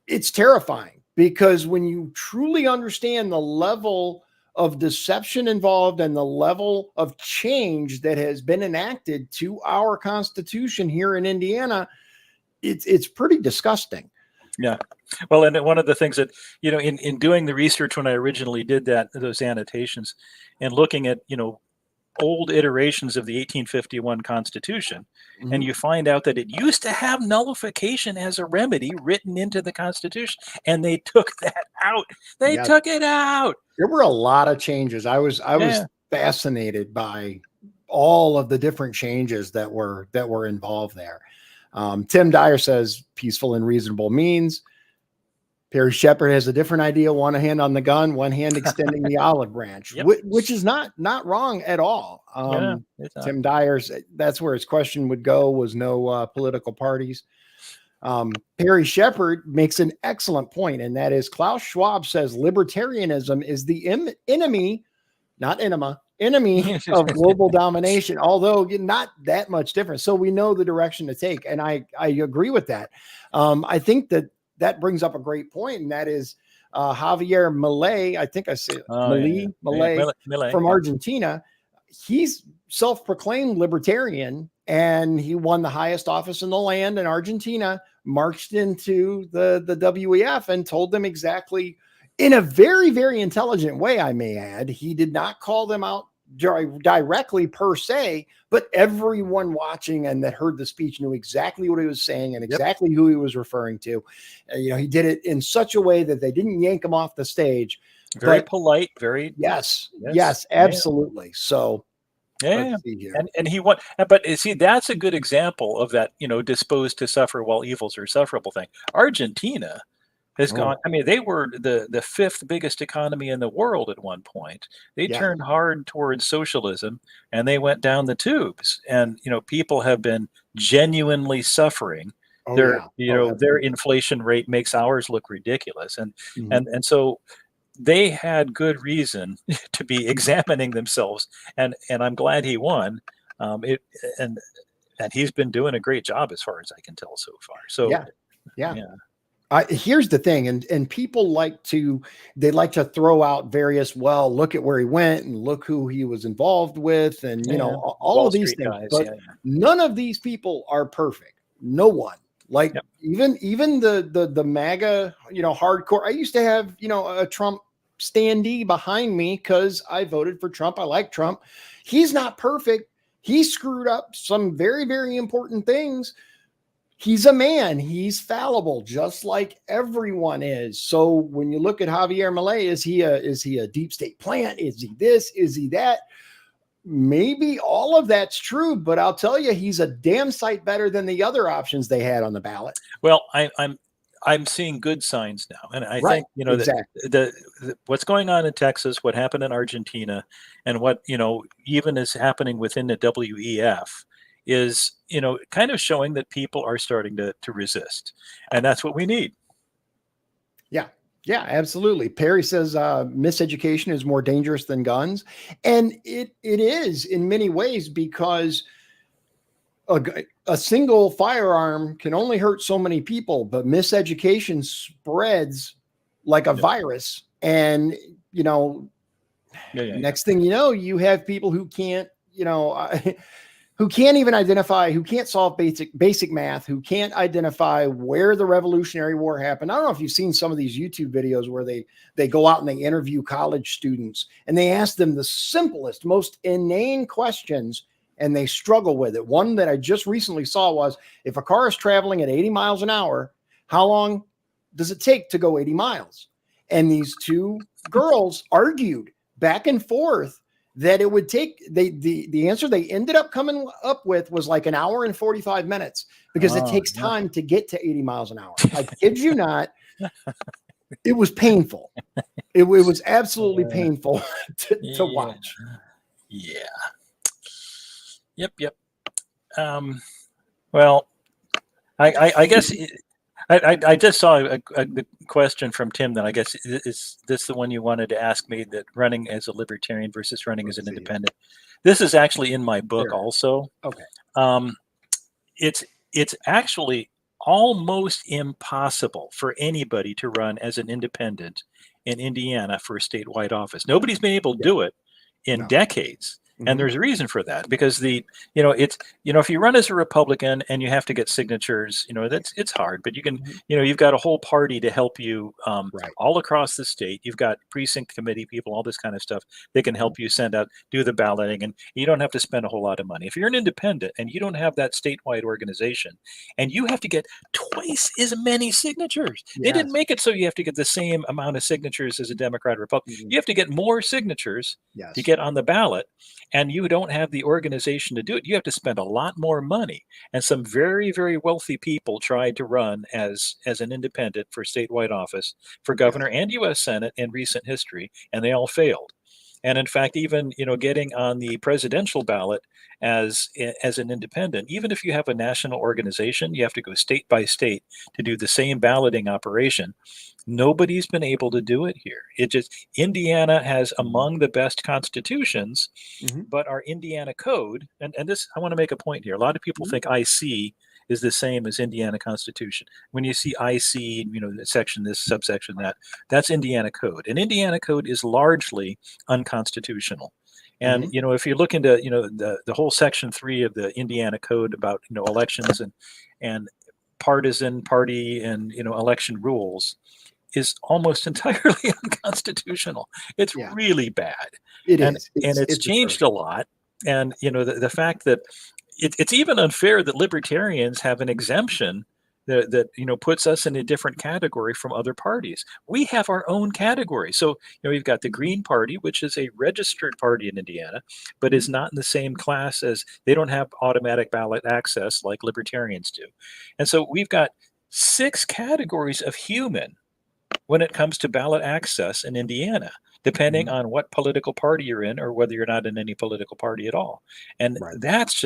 it's terrifying because when you truly understand the level of deception involved and the level of change that has been enacted to our Constitution here in Indiana, it's pretty disgusting. Yeah. Well, and one of the things that, in doing the research when I originally did those annotations and looking at, old iterations of the 1851 Constitution, and you find out that it used to have nullification as a remedy written into the Constitution, and they took that out. They took it out. There were a lot of changes. I was fascinated by all of the different changes that were involved there. Tim Dyer says peaceful and reasonable means. Perry Shepard has a different idea. One hand on the gun, one hand extending the olive branch, which is not wrong at all. Tim Dyer's, that's where his question would go, was no political parties. Perry Shepard makes an excellent point, and that is Klaus Schwab says libertarianism is the enemy, not enema, enemy of global domination, although not that much different. So we know the direction to take. And I agree with that. I think that brings up a great point, and that is Javier Milei, I think I said Milei from Argentina. He's self-proclaimed libertarian, and he won the highest office in the land in Argentina, marched into the WEF and told them exactly, in a very, very intelligent way, I may add. He did not call them out directly per se, but everyone watching and that heard the speech knew exactly what he was saying and exactly who he was referring to. He did it in such a way that they didn't yank him off the stage. Very polite, very yes, absolutely. So and he won. But see, that's a good example of that, disposed to suffer while evils are sufferable thing. Argentina has gone. I mean, they were the fifth biggest economy in the world at one point. They turned hard towards socialism and they went down the tubes. And people have been genuinely suffering. Their inflation rate makes ours look ridiculous, and so they had good reason to be examining themselves. And I'm glad he won. And he's been doing a great job as far as I can tell so far. So here's the thing, and people like to throw out various, look at where he went and look who he was involved with, and all Wall of these Street things. Guys, but none of these people are perfect. No one. Like even the MAGA, hardcore. I used to have a Trump standee behind me because I voted for Trump. I like Trump. He's not perfect. He screwed up some very, very important things. He's a man. He's fallible, just like everyone is. So when you look at Javier Milei, is he a deep state plant? Is he this? Is he that? Maybe all of that's true, but I'll tell you, he's a damn sight better than the other options they had on the ballot. Well, I'm seeing good signs now, and I think what's going on in Texas, what happened in Argentina, and what even is happening within the WEF is kind of showing that people are starting to resist, and that's what we need. Yeah, absolutely. Perry says miseducation is more dangerous than guns. And it is in many ways, because a single firearm can only hurt so many people, but miseducation spreads like a virus. And, next thing you know, you have people who can't, who can't even identify, who can't solve basic math, who can't identify where the Revolutionary War happened. I don't know if you've seen some of these YouTube videos where they go out and they interview college students and they ask them the simplest, most inane questions, and they struggle with it. One that I just recently saw was, if a car is traveling at 80 miles an hour, how long does it take to go 80 miles? And these two girls argued back and forth that it would take, the answer they ended up coming up with was like an hour and 45 minutes, because it takes time to get to 80 miles an hour. I kid you not. It was painful. It was absolutely painful to watch. Yeah. Yep. Well, I guess I just saw a question from Tim that I guess is this the one you wanted to ask me, that running as a libertarian versus running as an independent. This is actually in my book also. Okay. It's actually almost impossible for anybody to run as an independent in Indiana for a statewide office. Nobody's been able to do it in decades. And there's a reason for that, because if you run as a Republican and you have to get signatures, it's hard, but you can, you've got a whole party to help you all across the state. You've got precinct committee people, all this kind of stuff. They can help you do the balloting, and you don't have to spend a whole lot of money. If you're an independent and you don't have that statewide organization, and you have to get twice as many signatures, they didn't make it so you have to get the same amount of signatures as a Democrat or Republican. You have to get more signatures to get on the ballot. And you don't have the organization to do it. You have to spend a lot more money. And some very, very wealthy people tried to run as an independent for statewide office, for governor and U.S. Senate in recent history, and they all failed. And in fact, even getting on the presidential ballot as an independent, even if you have a national organization, you have to go state by state to do the same balloting operation. Nobody's been able to do it here. Indiana has among the best constitutions, but our Indiana code, and this, I want to make a point here. A lot of people think IC is the same as Indiana Constitution. When you see IC, section this, subsection that, that's Indiana code. And Indiana code is largely unconstitutional. And if you look into the whole section 3 of the Indiana code about elections and partisan party and election rules is almost entirely unconstitutional. It's really bad. It's changed a lot. And the fact that it's even unfair that libertarians have an exemption that puts us in a different category from other parties. We have our own category. So we've got the Green Party, which is a registered party in Indiana, but is not in the same class as, they don't have automatic ballot access like libertarians do. And so we've got 6 categories of human when it comes to ballot access in Indiana, depending on what political party you're in or whether you're not in any political party at all. And that's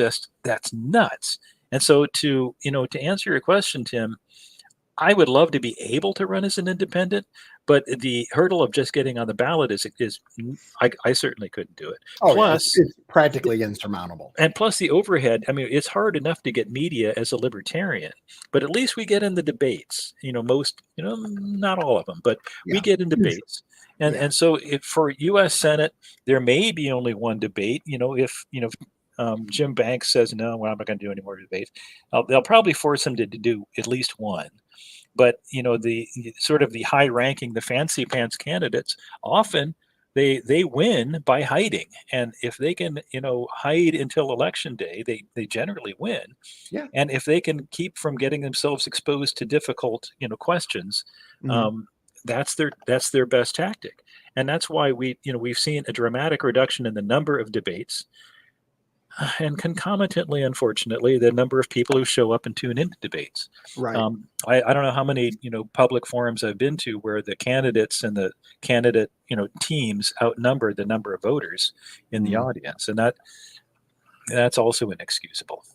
nuts. And so to answer your question, Tim, I would love to be able to run as an independent, but the hurdle of just getting on the ballot is I certainly couldn't do it. Plus, it's practically insurmountable. And plus the overhead. I mean, it's hard enough to get media as a libertarian, but at least we get in the debates. Most, not all of them, but we get in debates. And so for U.S. Senate, there may be only one debate. If Jim Banks says no, well, I'm not going to do any more debates, they'll probably force him to do at least one. But the sort of the high-ranking, the fancy pants candidates, often they win by hiding, and if they can hide until election day, they generally win. And if they can keep from getting themselves exposed to difficult questions, that's their best tactic. And that's why we've seen a dramatic reduction in the number of debates, and concomitantly, unfortunately, the number of people who show up and tune into debates. I don't know how many public forums I've been to where the candidates and the candidate teams outnumber the number of voters in the audience, and that's also inexcusable.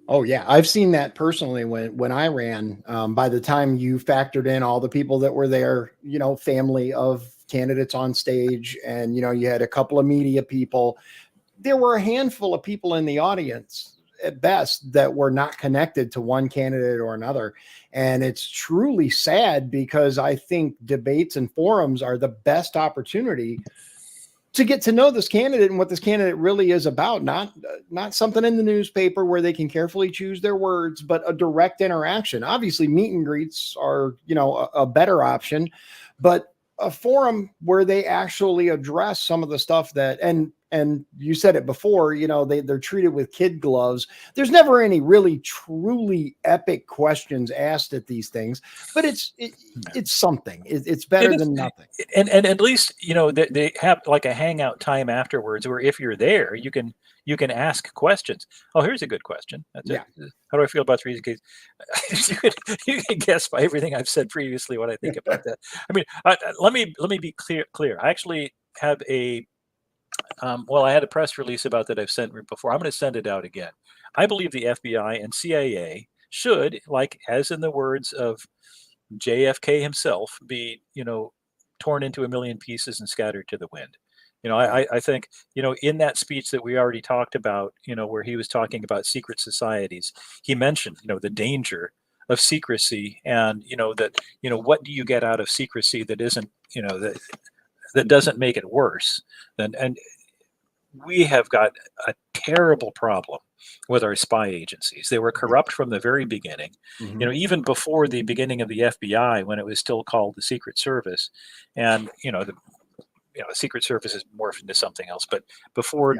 Oh yeah, I've seen that personally when I ran. By the time you factored in all the people that were there, family of candidates on stage, and you had a couple of media people, there were a handful of people in the audience at best that were not connected to one candidate or another. And it's truly sad, because I think debates and forums are the best opportunity to get to know this candidate and what this candidate really is about. Not something in the newspaper where they can carefully choose their words, but a direct interaction. Obviously, meet and greets are, a better option, but a forum where they actually address some of the stuff that, and you said it before, they're treated with kid gloves. There's never any really truly epic questions asked at these things, but it's something. It's better than nothing. And at least they have like a hangout time afterwards, where if you're there, you can ask questions. Oh, here's a good question. That's it. How do I feel about the reason case? you can guess by everything I've said previously what I think about that. I mean, let me be clear. I actually have I had a press release about that I've sent before. I'm going to send it out again. I believe the FBI and CIA should, like as in the words of JFK himself, be torn into a million pieces and scattered to the wind. I think in that speech that we already talked about, where he was talking about secret societies, he mentioned the danger of secrecy, and what do you get out of secrecy that isn't that doesn't make it worse. And we have got a terrible problem with our spy agencies. They were corrupt from the very beginning. Even before the beginning of the FBI, when it was still called the Secret Service, and the Secret Service is morphed into something else. But before,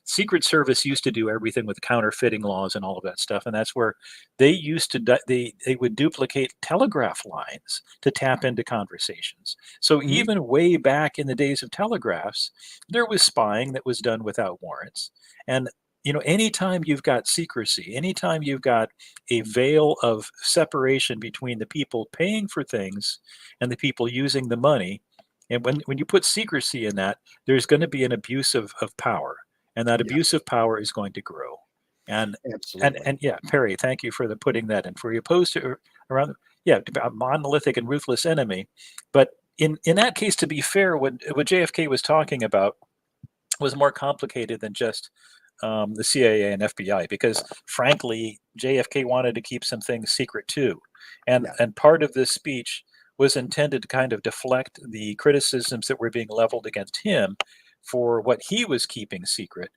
Secret Service used to do everything with counterfeiting laws and all of that stuff, and that's where they used to they would duplicate telegraph lines to tap into conversations. So even way back in the days of telegraphs, there was spying that was done without warrants. And anytime you've got secrecy, anytime you've got a veil of separation between the people paying for things and the people using the money, And when you put secrecy in that, there's going to be an abuse of power, and that Yeah, abuse of power is going to grow. And absolutely. yeah, Perry, thank you for the putting that in. For you opposed to around, yeah, a monolithic and ruthless enemy, but in that case, to be fair, what JFK was talking about was more complicated than just the CIA and FBI, because frankly, JFK wanted to keep some things secret too, Yeah. and part of this speech was intended to kind of deflect the criticisms that were being leveled against him for what he was keeping secret,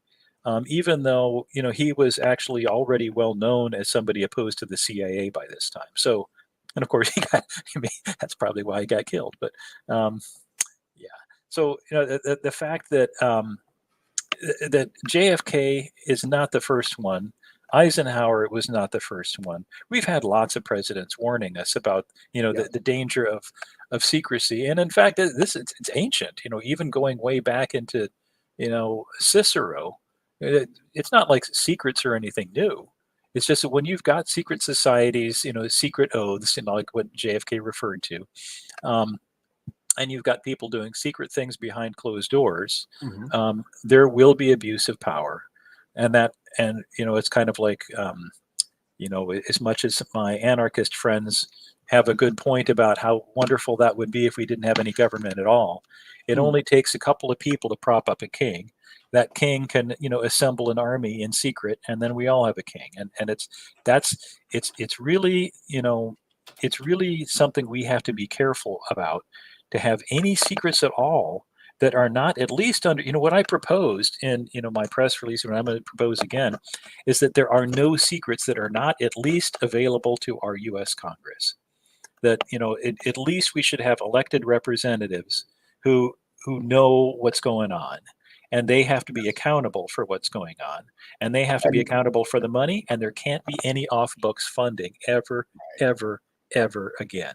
even though he was actually already well known as somebody opposed to the CIA by this time. So, and of course, he got. I mean, that's probably why he got killed. But yeah, so the fact that that JFK is not the first one. Eisenhower was not the first one. We've had lots of presidents warning us about, Yeah. the danger of secrecy. And in fact, it's ancient. Even going way back into, Cicero. It's not like secrets or anything new. It's just that when you've got secret societies, secret oaths, like what JFK referred to, and you've got people doing secret things behind closed doors, Mhm. there will be abuse of power, and it's kind of like, as much as my anarchist friends have a good point about how wonderful that would be if we didn't have any government at all, it Mm. only takes a couple of people to prop up a king. That king can, assemble an army in secret, and then we all have a king. And it's really, it's really something we have to be careful about, to have any secrets at all that are not at least under, what I proposed in, my press release, and I'm going to propose again, is that there are no secrets that are not at least available to our U.S. Congress. That, at least we should have elected representatives who know what's going on, and they have to be accountable for what's going on, and they have to be And accountable for the money, and there can't be any off books funding ever, ever, ever again.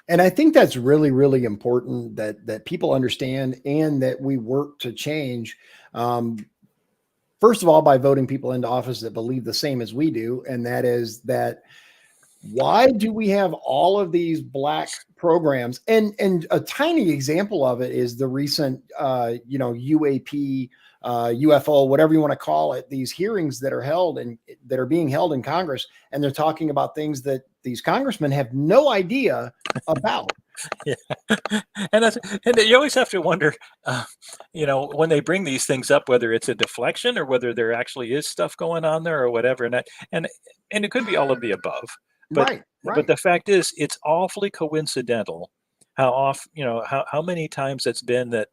and I think that's really, really important that people understand and that we work to change. Um, First of all, by voting people into office that believe the same as we do, and that is that why do we have all of these black programs? And a tiny example of it is the recent UAP, UFO, whatever you want to call it, these hearings that are held and that are being held in Congress, and they're talking about things that these congressmen have no idea about. Yeah. And you always have to wonder, when they bring these things up, whether it's a deflection or whether there actually is stuff going on there or whatever. And it could be all of the above. But Right, but right. the fact is, it's awfully coincidental how many times it's been that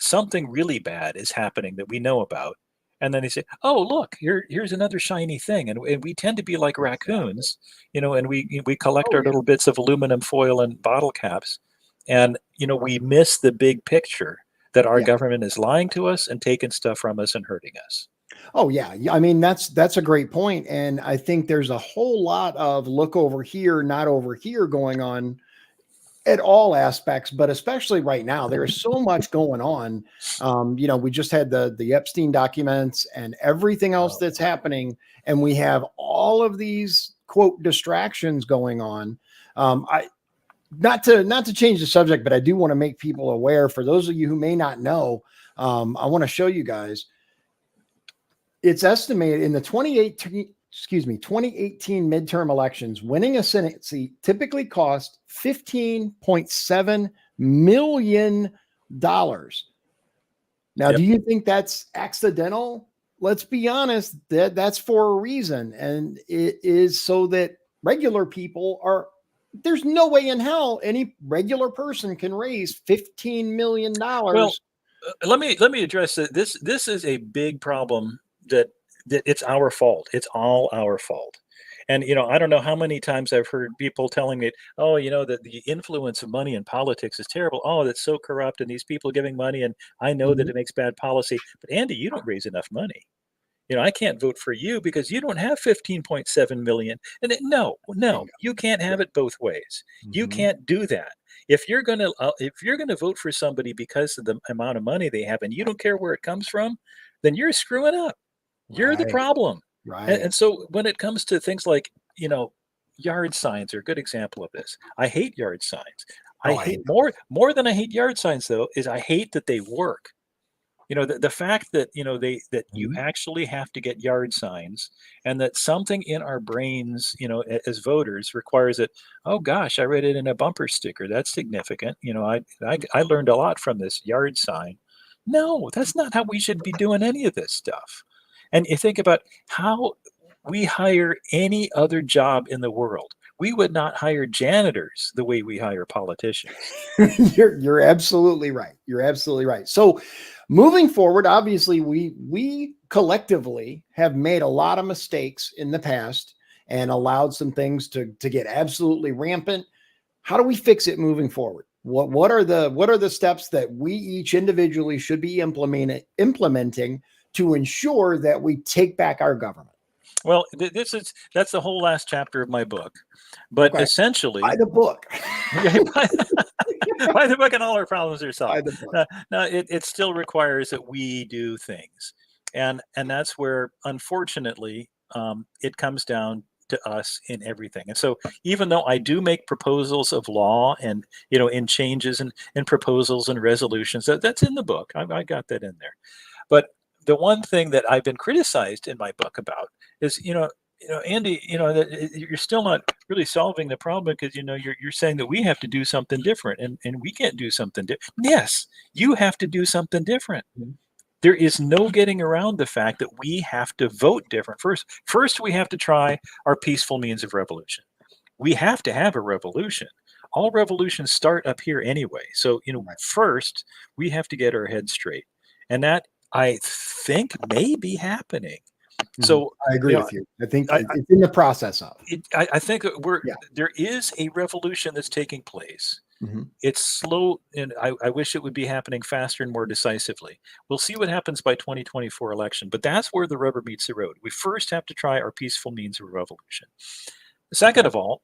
something really bad is happening that we know about, and then they say, "Oh, look, here's another shiny thing," and we tend to be like Exactly. raccoons, and we collect Oh our yeah. little bits of aluminum foil and bottle caps, and we miss the big picture that our Yeah. government is lying to us and taking stuff from us and hurting us. Oh yeah. Yeah, I mean, that's a great point. And I think there's a whole lot of look over here, not over here going on at all aspects, but especially right now, there is so much going on. We just had the Epstein documents and everything else Oh, that's happening, and we have all of these quote distractions going on. I not to change the subject, but I do want to make people aware. For those of you who may not know, I want to show you guys. It's estimated in the 2018 midterm elections, winning a Senate seat typically cost $15.7 million. Now, yep. do you think that's accidental? Let's be honest, that's for a reason. And it is so that regular people are, there's no way in hell any regular person can raise $15 million. Well, let me address that. This is a big problem that it's our fault. It's all our fault. And I don't know how many times I've heard people telling me, "Oh, that the influence of money in politics is terrible. Oh, that's so corrupt, and these people giving money, and I know that Mhm. it makes bad policy." But Andy, you don't raise enough money. I can't vote for you because you don't have 15.7 million. And no, Bingo. you can't Yeah. have it both ways. You Mhm. can't do that. If you're gonna vote for somebody because of the amount of money they have, and you don't care where it comes from, then you're screwing up. You're the Right. problem. And Right. so when it comes to things like, yard signs are a good example of this. I hate yard signs. I hate more than I hate yard signs, though, is I hate that they work. The fact that you actually have to get yard signs, and that something in our brains, as voters, requires it. Oh gosh, I read it in a bumper sticker. That's significant. I learned a lot from this yard sign. No, that's not how we should be doing any of this stuff. And you think about how we hire any other job in the world. We would not hire janitors the way we hire politicians. You're absolutely right. You're absolutely right. So moving forward, obviously we collectively have made a lot of mistakes in the past and allowed some things to get absolutely rampant. How do we fix it moving forward? What are the steps that we each individually should be implementing to ensure that we take back our government? Well, that's the whole last chapter of my book. But essentially, buy the book. Buy the book and all our problems are solved. No, it still requires that we do things. And that's where, unfortunately, it comes down to us in everything. And so even though I do make proposals of law and, in changes and proposals and resolutions, that's in the book. I got that in there. But the one thing that I've been criticized in my book about is, Andy, that you're still not really solving the problem because, you're saying that we have to do something different and we can't do something different. Yes, you have to do something different. Mm-hmm. There is no getting around the fact that we have to vote different. First, we have to try our peaceful means of revolution. We have to have a revolution. All revolutions start up here anyway. So, first, we have to get our heads straight. And that, I think, may be happening. So I agree with you. I think it's in the process of. I think there is a revolution that's taking place. Mm-hmm. It's slow, and I wish it would be happening faster and more decisively. We'll see what happens by 2024 election, but that's where the rubber meets the road. We first have to try our peaceful means of revolution. Second of all,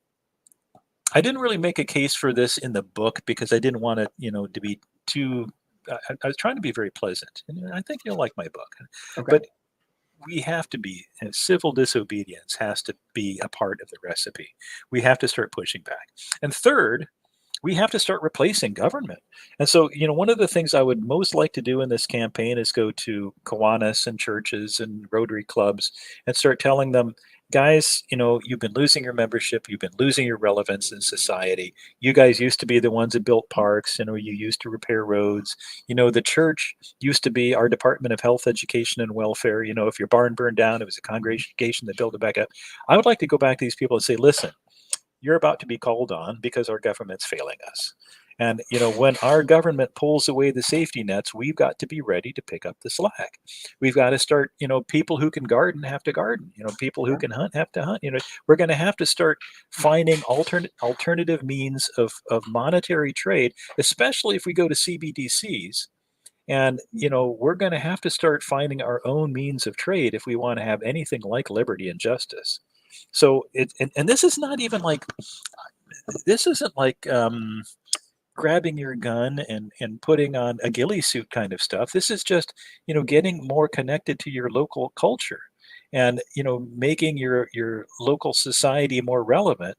I didn't really make a case for this in the book because I didn't want it, to be too. I was trying to be very pleasant, and I think you'll like my book. Okay. But we have to be, civil disobedience has to be a part of the recipe. We have to start pushing back. And third, we have to start replacing government. And so, one of the things I would most like to do in this campaign is go to Kiwanis and churches and Rotary clubs and start telling them, guys, you've been losing your membership. You've been losing your relevance in society. You guys used to be the ones that built parks. You used to repair roads. The church used to be our Department of Health, Education, and Welfare. If your barn burned down, it was a congregation that built it back up. I would like to go back to these people and say, listen, you're about to be called on because our government's failing us. And, when our government pulls away the safety nets, we've got to be ready to pick up the slack. We've got to start, people who can garden have to garden, people who can hunt have to hunt. We're going to have to start finding alternative means of monetary trade, especially if we go to CBDCs. And, we're going to have to start finding our own means of trade if we want to have anything like liberty and justice. So and this is not even like, this isn't like grabbing your gun and putting on a ghillie suit kind of stuff. This is just, getting more connected to your local culture and, making your local society more relevant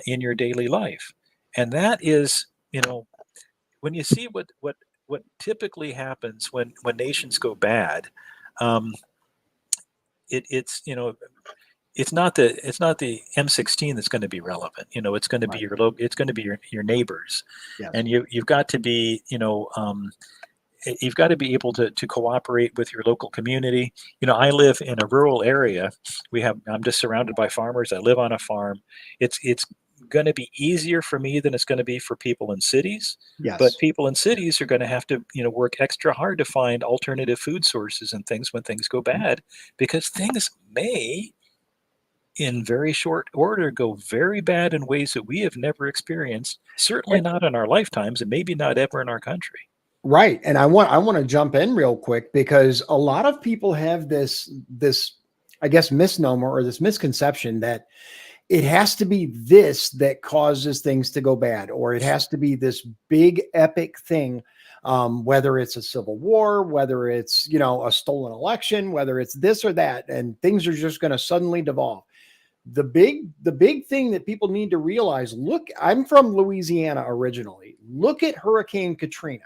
in your daily life. And that is, when you see what typically happens when nations go bad, it's not the M16 that's going to be relevant. It's going to be your neighbors, yes. And you've got to be you've got to be able to cooperate with your local community. I live in a rural area. I'm just surrounded by farmers. I live on a farm. It's going to be easier for me than it's going to be for people in cities. Yes. But people in cities are going to have to work extra hard to find alternative food sources and things when things go bad, because things may, in very short order, go very bad in ways that we have never experienced, certainly not in our lifetimes, and maybe not ever in our country. Right. And I want to jump in real quick, because a lot of people have this, I guess, misnomer or this misconception that it has to be this that causes things to go bad, or it has to be this big epic thing, whether it's a civil war, whether it's, a stolen election, whether it's this or that, and things are just going to suddenly devolve. the big thing that people need to realize, look, I'm from Louisiana originally. Look at Hurricane Katrina.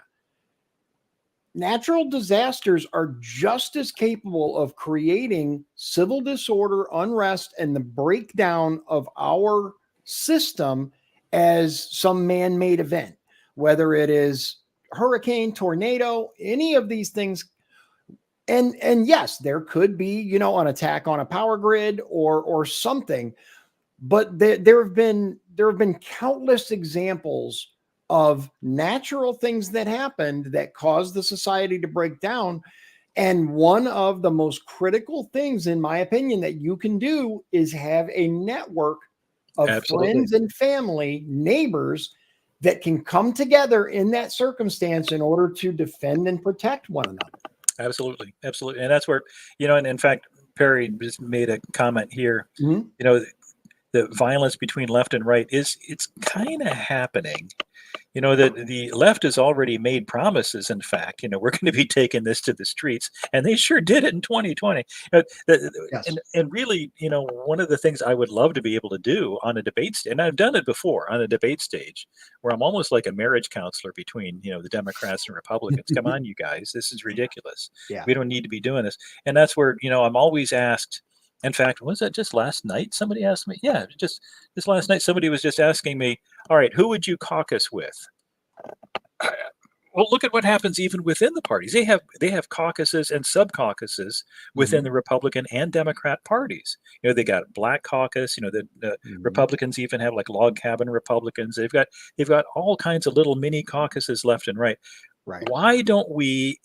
Natural disasters are just as capable of creating civil disorder, unrest, and the breakdown of our system as some man-made event, whether it is hurricane, tornado, any of these things. And yes, there could be, an attack on a power grid or something, but there have been countless examples of natural things that happened that caused the society to break down. And one of the most critical things, in my opinion, that you can do is have a network of Absolutely. friends and family, neighbors that can come together in that circumstance in order to defend and protect one another. Absolutely. Absolutely. And that's where, and in fact, Perry just made a comment here, the violence between left and right it's kind of happening. That the left has already made promises. In fact, we're going to be taking this to the streets, and they sure did it in 2020. Yes. And really, one of the things I would love to be able to do on a debate stage, and I've done it before on a debate stage, where I'm almost like a marriage counselor between, the Democrats and Republicans. Come on, you guys, this is ridiculous. Yeah. We don't need to be doing this. And that's where, I'm always asked. In fact, was that just last night? Somebody asked me. Yeah, just this last night, somebody was just asking me, all right, who would you caucus with? Well, look at what happens even within the parties. They have caucuses and sub-caucuses within the Republican and Democrat parties. They got Black Caucus. The Republicans even have like log cabin Republicans. They've got all kinds of little mini caucuses left and right. Right. Why don't we,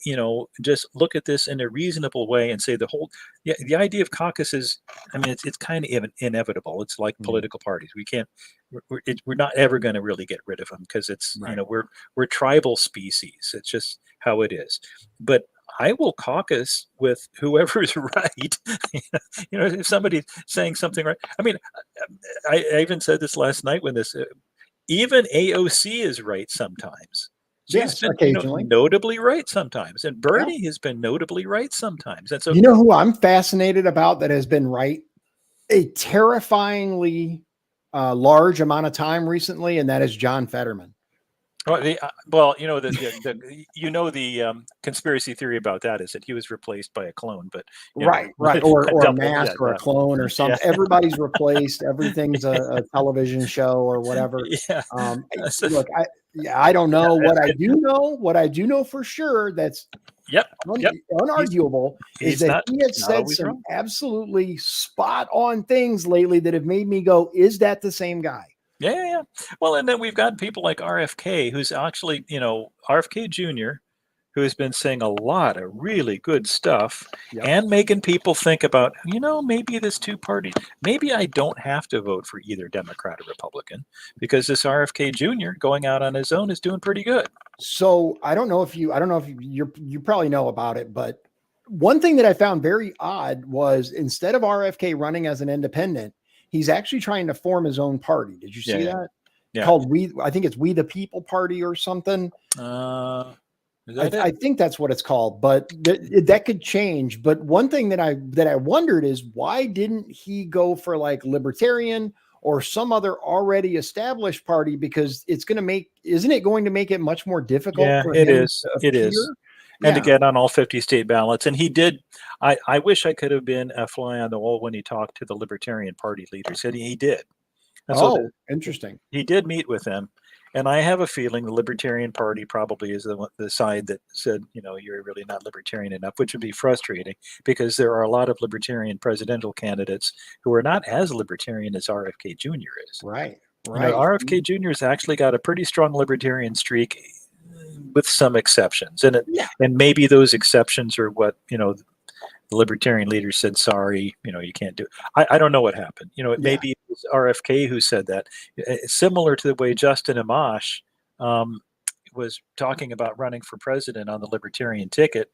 just look at this in a reasonable way and say the idea of caucuses, I mean, it's kind of inevitable. It's like political parties. We're not ever going to really get rid of them because it's, right. We're tribal species. It's just how it is. But I will caucus with whoever's right. If somebody's saying something right. I mean, I even said this last night when even AOC is right sometimes. She's been occasionally notably right sometimes, and Bernie has been notably right sometimes. And so, who I'm fascinated about that has been right a terrifyingly large amount of time recently, and that is John Fetterman. Well, the conspiracy theory about that is that he was replaced by a clone, but right, or a mask or a clone or something. Yeah. Everybody's replaced. Everything's a television show or whatever. Yeah. Look, I don't know. What I do know for sure that's unarguable is that he has said some wrong. Absolutely spot on things lately that have made me go, is that the same guy? Yeah. Well, and then we've got people like RFK, who's actually, RFK Jr., who has been saying a lot of really good stuff and making people think about, maybe this two-party, maybe I don't have to vote for either Democrat or Republican because this RFK Jr. going out on his own is doing pretty good. So I don't know if you probably know about it, but one thing that I found very odd was instead of RFK running as an independent, he's actually trying to form his own party. Did you see that? Yeah. Called I think it's We the People Party or something. I think that's what it's called, but that could change. But one thing that I wondered is why didn't he go for like Libertarian or some other already established party? Because isn't it going to make it much more difficult? Yeah, it is. And to get on all 50 state ballots. And he did. I wish I could have been a fly on the wall when he talked to the Libertarian Party leaders. He did. And so interesting. He did meet with them. And I have a feeling the Libertarian Party probably is the side that said, you're really not libertarian enough, which would be frustrating because there are a lot of libertarian presidential candidates who are not as libertarian as RFK Jr. is. Right. RFK Jr. has actually got a pretty strong libertarian streak with some exceptions. And maybe those exceptions are what, the libertarian leaders said, sorry, you can't do it. I don't know what happened. Maybe it was RFK who said that. Similar to the way Justin Amash was talking about running for president on the libertarian ticket.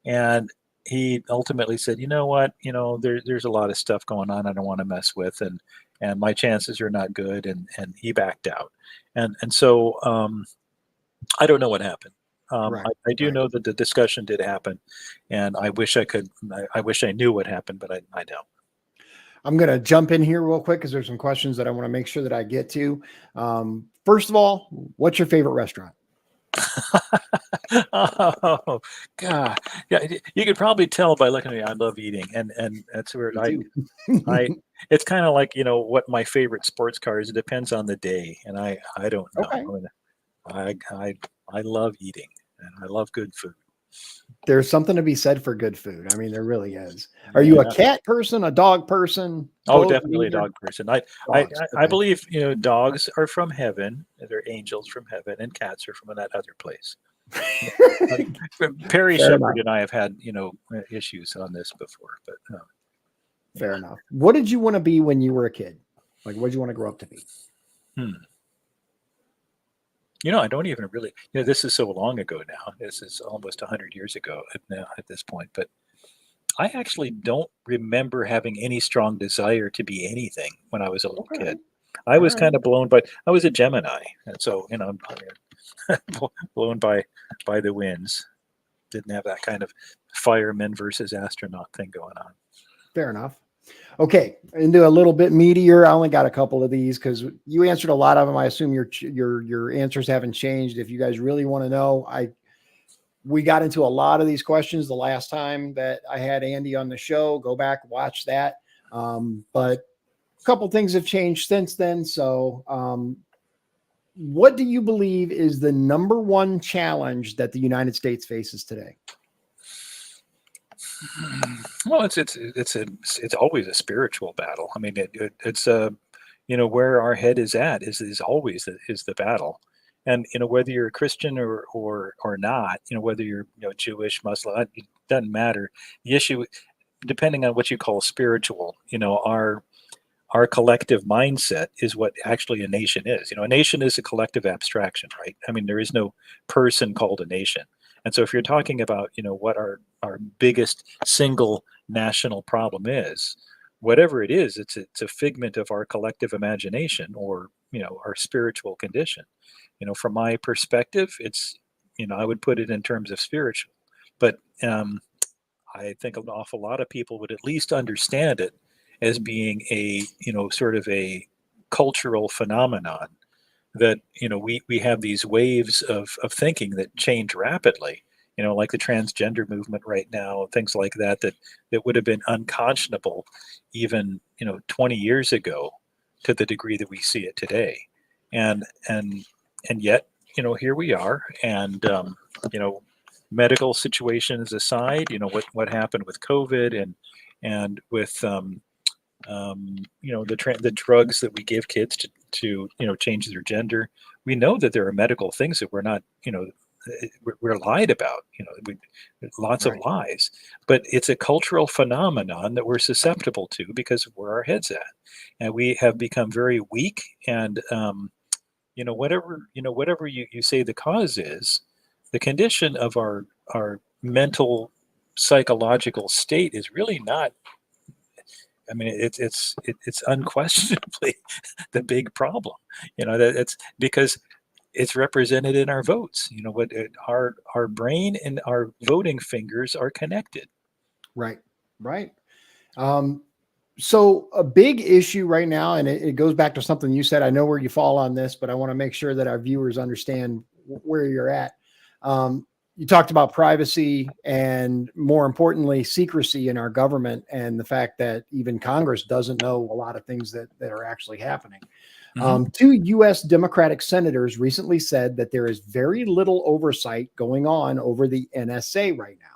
And he ultimately said, you know what, there's a lot of stuff going on I don't want to mess with. And my chances are not good. And he backed out. And so I don't know what happened. I do know that the discussion did happen, and I wish I knew what happened, but I don't. I'm going to jump in here real quick because there's some questions that I want to make sure that I get to. First of all, what's your favorite restaurant? Oh God, yeah, you could probably tell by looking at me. I love eating, and that's where Me too. I. It's kind of like what my favorite sports car is. It depends on the day, and I don't know. Okay. I mean, I love eating, and I love good food. There's something to be said for good food. I mean, there really is. Are you a Yeah. cat person, a dog person? Oh, Both, definitely a neither? dog person. I Dogs. I Okay. believe dogs are from heaven. They're angels from heaven, and cats are from that other place. Perry Fair Shepherd enough. and I have had issues on this before, but Fair yeah. enough. What did you want to be when you were a kid? Like, what did you want to grow up to be? I don't even really. This is so long ago now. This is almost 100 years ago now at this point. But I actually don't remember having any strong desire to be anything when I was a little Okay. kid. I All was right. kind of blown by. I was a Gemini, and so I'm blown by the winds. Didn't have that kind of fireman versus astronaut thing going on. Fair enough. Okay, into a little bit meatier. I only got a couple of these because you answered a lot of them. I assume your answers haven't changed. If you guys really want to know, we got into a lot of these questions the last time that I had Andy on the show. Go back, watch that. But a couple things have changed since then. So, what do you believe is the number one challenge that the United States faces today? Well, it's always a spiritual battle. I mean, it's where our head is at is always is the battle, and whether you're a Christian or not, whether you're Jewish, Muslim, it doesn't matter. The issue, depending on what you call spiritual, our collective mindset is what actually a nation is. A nation is a collective abstraction, right? I mean, there is no person called a nation. And so if you're talking about, what our biggest single national problem is, whatever it is, it's a figment of our collective imagination or, our spiritual condition. From my perspective, it's, I would put it in terms of spiritual, but I think an awful lot of people would at least understand it as being a, sort of a cultural phenomenon that, we have these waves of thinking that change rapidly, like the transgender movement right now, things like that would have been unconscionable even, 20 years ago to the degree that we see it today. And yet, here we are. And, medical situations aside, what happened with COVID and with the drugs that we give kids to change their gender. We know that there are medical things that we're not we're lied about. Lots of Right. lies, but it's a cultural phenomenon that we're susceptible to because of where our heads at, and we have become very weak. And whatever you say the cause is, the condition of our mental psychological state is really not. I mean, it's unquestionably the big problem. That it's because it's represented in our votes. Our brain and our voting fingers are connected. Right. Right. So a big issue right now, and it goes back to something you said. I know where you fall on this, but I want to make sure that our viewers understand where you're at. You talked about privacy and, more importantly, secrecy in our government, and the fact that even Congress doesn't know a lot of things that are actually happening. Mhm. Two U.S. Democratic senators recently said that there is very little oversight going on over the NSA right now.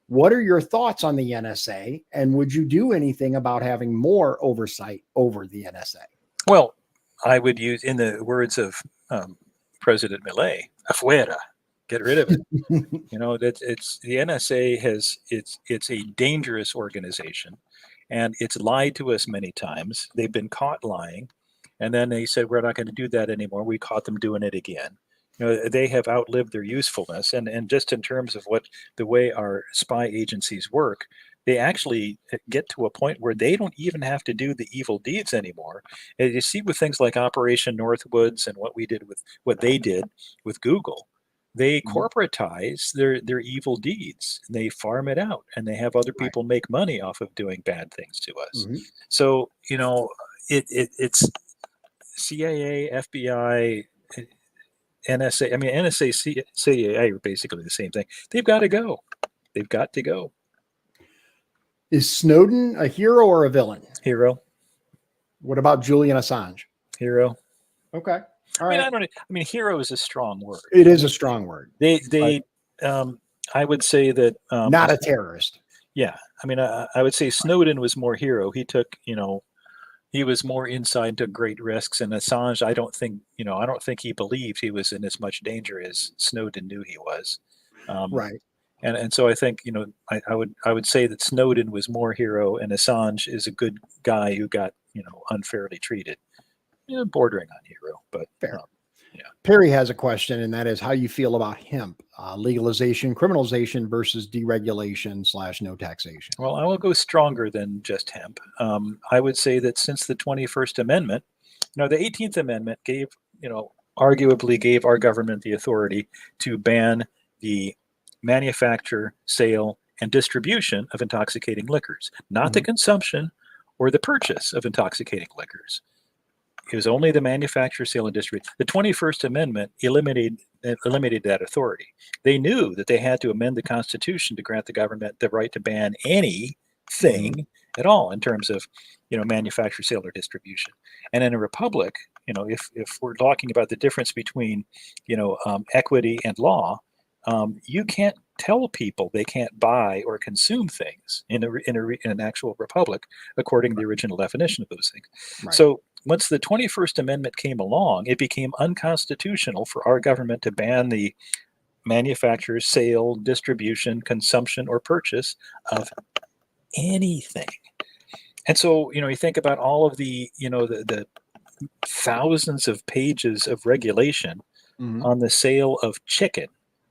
What are your thoughts on the NSA, and would you do anything about having more oversight over the NSA? Well, I would use, in the words of President Millet, afuera, get rid of it. That it's the NSA it's a dangerous organization, and it's lied to us many times. They've been caught lying, and then they said we're not going to do that anymore. We caught them doing it again. They have outlived their usefulness, and just in terms of what the way our spy agencies work, they actually get to a point where they don't even have to do the evil deeds anymore. You see with things like Operation Northwoods and what they did with Google. they Mhm. corporatize their evil deeds. They farm it out, and they have other Right. people make money off of doing bad things to us. Mhm. So it's CIA, FBI, NSA. I mean, NSA, CIA are basically the same thing. They've got to go. They've got to go. Is Snowden a hero or a villain? Hero, What about Julian Assange? hero. Okay. All I mean, right. I don't. I mean, hero is a strong word. It I is a mean, strong word, they but I would say that not a terrorist. yeah. I mean, I would say Snowden was more hero. He took, he was more inside, took great risks. And Assange, I don't think he believed he was in as much danger as Snowden knew he was. Um, Right. and so I think, I would say that Snowden was more hero, and Assange is a good guy who got, unfairly treated. Bordering on hero, but Fair. yeah. Perry has a question, and that is how you feel about hemp legalization, criminalization versus deregulation / no taxation. Well, I will go stronger than just hemp. I would say that since the 21st Amendment, the 18th Amendment arguably gave our government the authority to ban the manufacture, sale, and distribution of intoxicating liquors, not the Mhm. consumption or the purchase of intoxicating liquors. It was only the manufacture, sale, and distribution. The 21st Amendment eliminated that authority. They knew that they had to amend the Constitution to grant the government the right to ban anything at all in terms of, manufacture, sale, or distribution. And in a republic, if we're talking about the difference between, equity and law, you can't tell people they can't buy or consume things in an actual republic according to the original definition of those things. Right. So once the 21st Amendment came along, it became unconstitutional for our government to ban the manufacture, sale, distribution, consumption, or purchase of anything. And so, you think about all of the thousands of pages of regulation Mhm. on the sale of chicken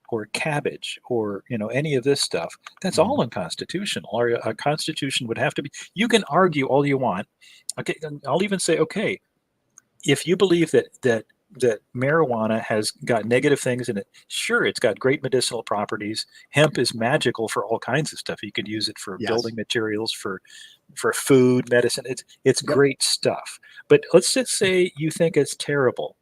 or cabbage or any of this stuff. That's Mhm. all unconstitutional. Or a constitution would have to be. You can argue all you want. Okay, and I'll even say, okay, if you believe that marijuana has got negative things in it, sure, it's got great medicinal properties. Hemp is magical for all kinds of stuff. You could use it for Yes. building materials, for food, medicine. It's Yep. great stuff. But let's just say you think it's terrible.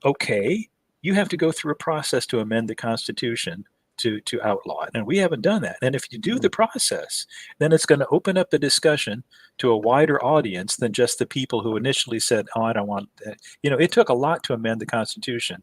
Okay, you have to go through a process to amend the Constitution to outlaw it. And we haven't done that. And if you do the process, then it's going to open up the discussion to a wider audience than just the people who initially said, "Oh, I don't want that." It took a lot to amend the Constitution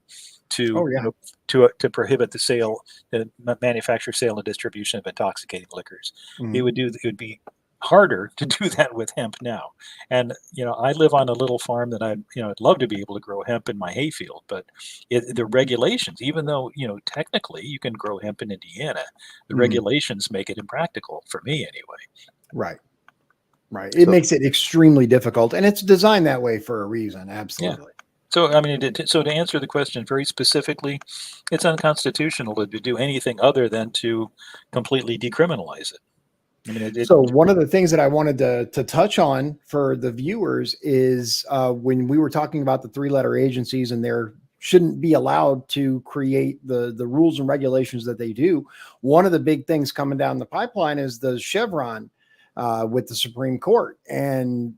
to Oh yeah. to prohibit the sale, the manufacture, sale, and distribution of intoxicating liquors. Mhm. It would be harder to do that with hemp now. And I live on a little farm that I'd love to be able to grow hemp in my hayfield, but the regulations, even though technically you can grow hemp in Indiana, the Mhm. regulations make it impractical for me anyway. Right. Right. It So makes it extremely difficult, and it's designed that way for a reason. yeah. Absolutely. So I mean, so to answer the question very specifically, it's unconstitutional to do anything other than to completely decriminalize it. I mean, So one of the things that I wanted to touch on for the viewers is when we were talking about the 3-letter agencies and there shouldn't be allowed to create the rules and regulations that they do. One of the big things coming down the pipeline is the Chevron with the Supreme Court and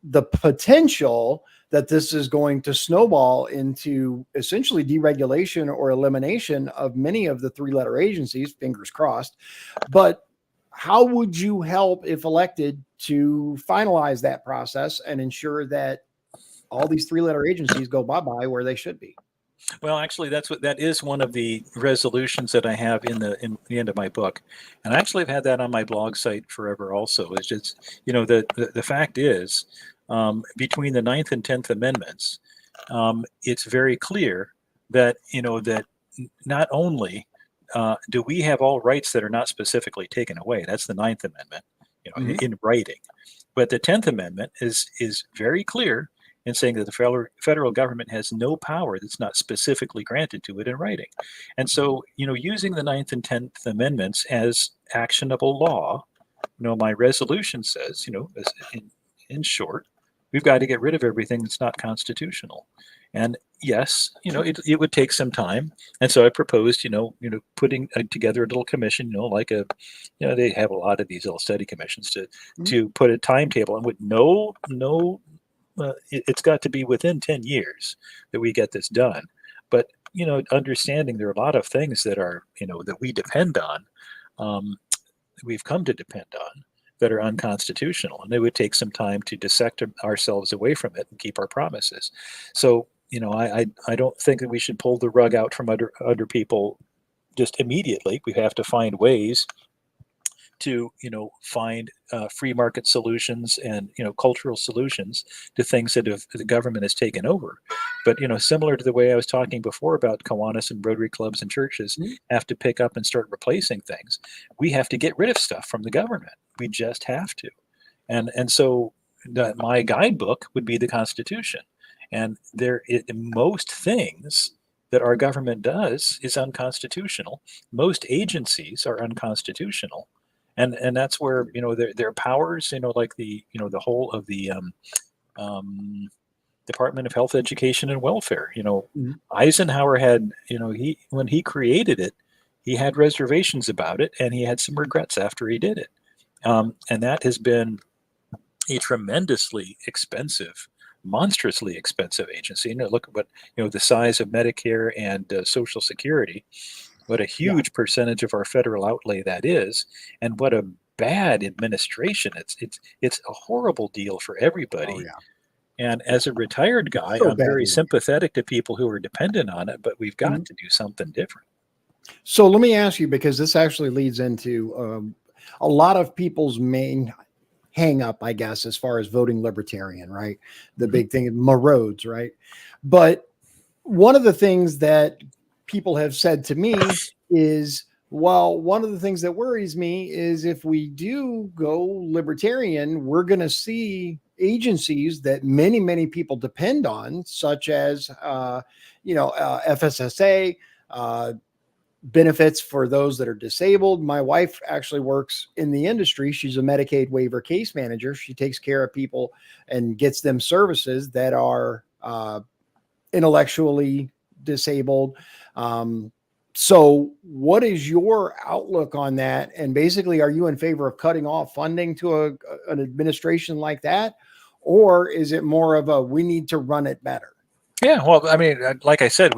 the potential that this is going to snowball into essentially deregulation or elimination of many of the 3-letter agencies, fingers crossed. But how would you help, if elected, to finalize that process and ensure that all these 3-letter agencies go bye-bye where they should be? Well, actually, that is one of the resolutions that I have in the end of my book, and I actually have had that on my blog site forever. Also, it's just the fact is, between the Ninth and 10th Amendments, it's very clear that that not only do we have all rights that are not specifically taken away. That's the Ninth Amendment, Mhm. in writing, but the 10th Amendment is very clear in saying that the federal government has no power that's not specifically granted to it in writing. And so, using the Ninth and 10th Amendments as actionable law, my resolution says, in short, we've got to get rid of everything that's not constitutional. And yes, it would take some time. And so I proposed, putting together a little commission, like they have a lot of these little study commissions to put a timetable, and with it's got to be within 10 years that we get this done. But, understanding there are a lot of things that are, that we depend on, we've come to depend on, that are unconstitutional, and it would take some time to dissect ourselves away from it and keep our promises. So, I don't think that we should pull the rug out from under people just immediately. We have to find ways to find free market solutions and cultural solutions to things that the government has taken over. But similar to the way I was talking before about Kiwanis and Rotary clubs and churches have to pick up and start replacing things, we have to get rid of stuff from the government. We just have to. And so my guidebook would be the Constitution. And most things that our government does is unconstitutional. Most agencies are unconstitutional. And that's where their powers, like the whole of the Department of Health, Education, and Welfare. Eisenhower had when he created it, he had reservations about it, and he had some regrets after he did it. And that has been a tremendously expensive, monstrously expensive agency. Look at what the size of Medicare and Social Security. What a huge percentage of our federal outlay that is, and what a bad administration. It's a horrible deal for everybody. Oh, yeah. And as a retired guy, I'm very sympathetic to people who are dependent on it, but we've got to do something different. So let me ask you, because this actually leads into a lot of people's main hang up, I guess, as far as voting Libertarian, right? The big thing, roads, right? But one of the things that people have said to me is, well, one of the things that worries me is if we do go Libertarian, we're going to see agencies that many, many people depend on, such as, FSSA, benefits for those that are disabled. My wife actually works in the industry. She's a Medicaid waiver case manager. She takes care of people and gets them services that are intellectually disabled. So what is your outlook on that? And basically, are you in favor of cutting off funding to an administration like that? Or is it more of we need to run it better? Yeah, well, I mean, like I said,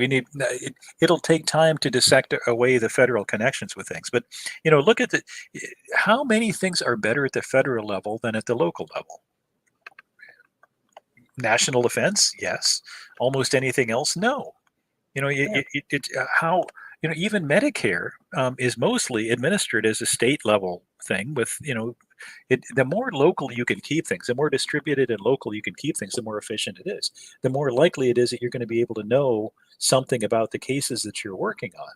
it'll take time to dissect away the federal connections with things. But, look at how many things are better at the federal level than at the local level? National defense, yes. Almost anything else, no. Even Medicare is mostly administered as a state level thing with, the more local you can keep things, the more distributed and local you can keep things, the more efficient it is. The more likely it is that you're going to be able to know something about the cases that you're working on.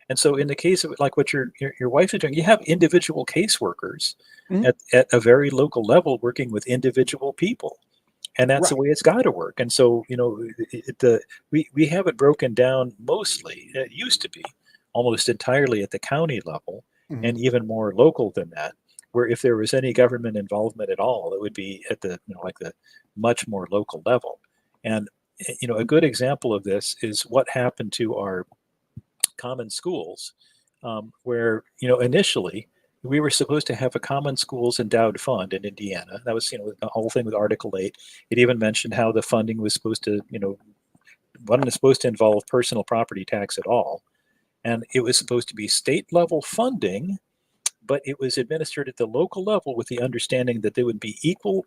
And so in the case of like what your wife is doing, you have individual caseworkers at a very local level working with individual people. And that's the way it's got to work. And so, we have it broken down mostly. It used to be almost entirely at the county level and even more local than that, where if there was any government involvement at all, it would be at the, the much more local level. And, a good example of this is what happened to our common schools, where, initially, we were supposed to have a common schools endowed fund in Indiana. That was, the whole thing with Article 8. It even mentioned how the funding was supposed to, wasn't supposed to involve personal property tax at all. And it was supposed to be state level funding, but it was administered at the local level with the understanding that there would be equal,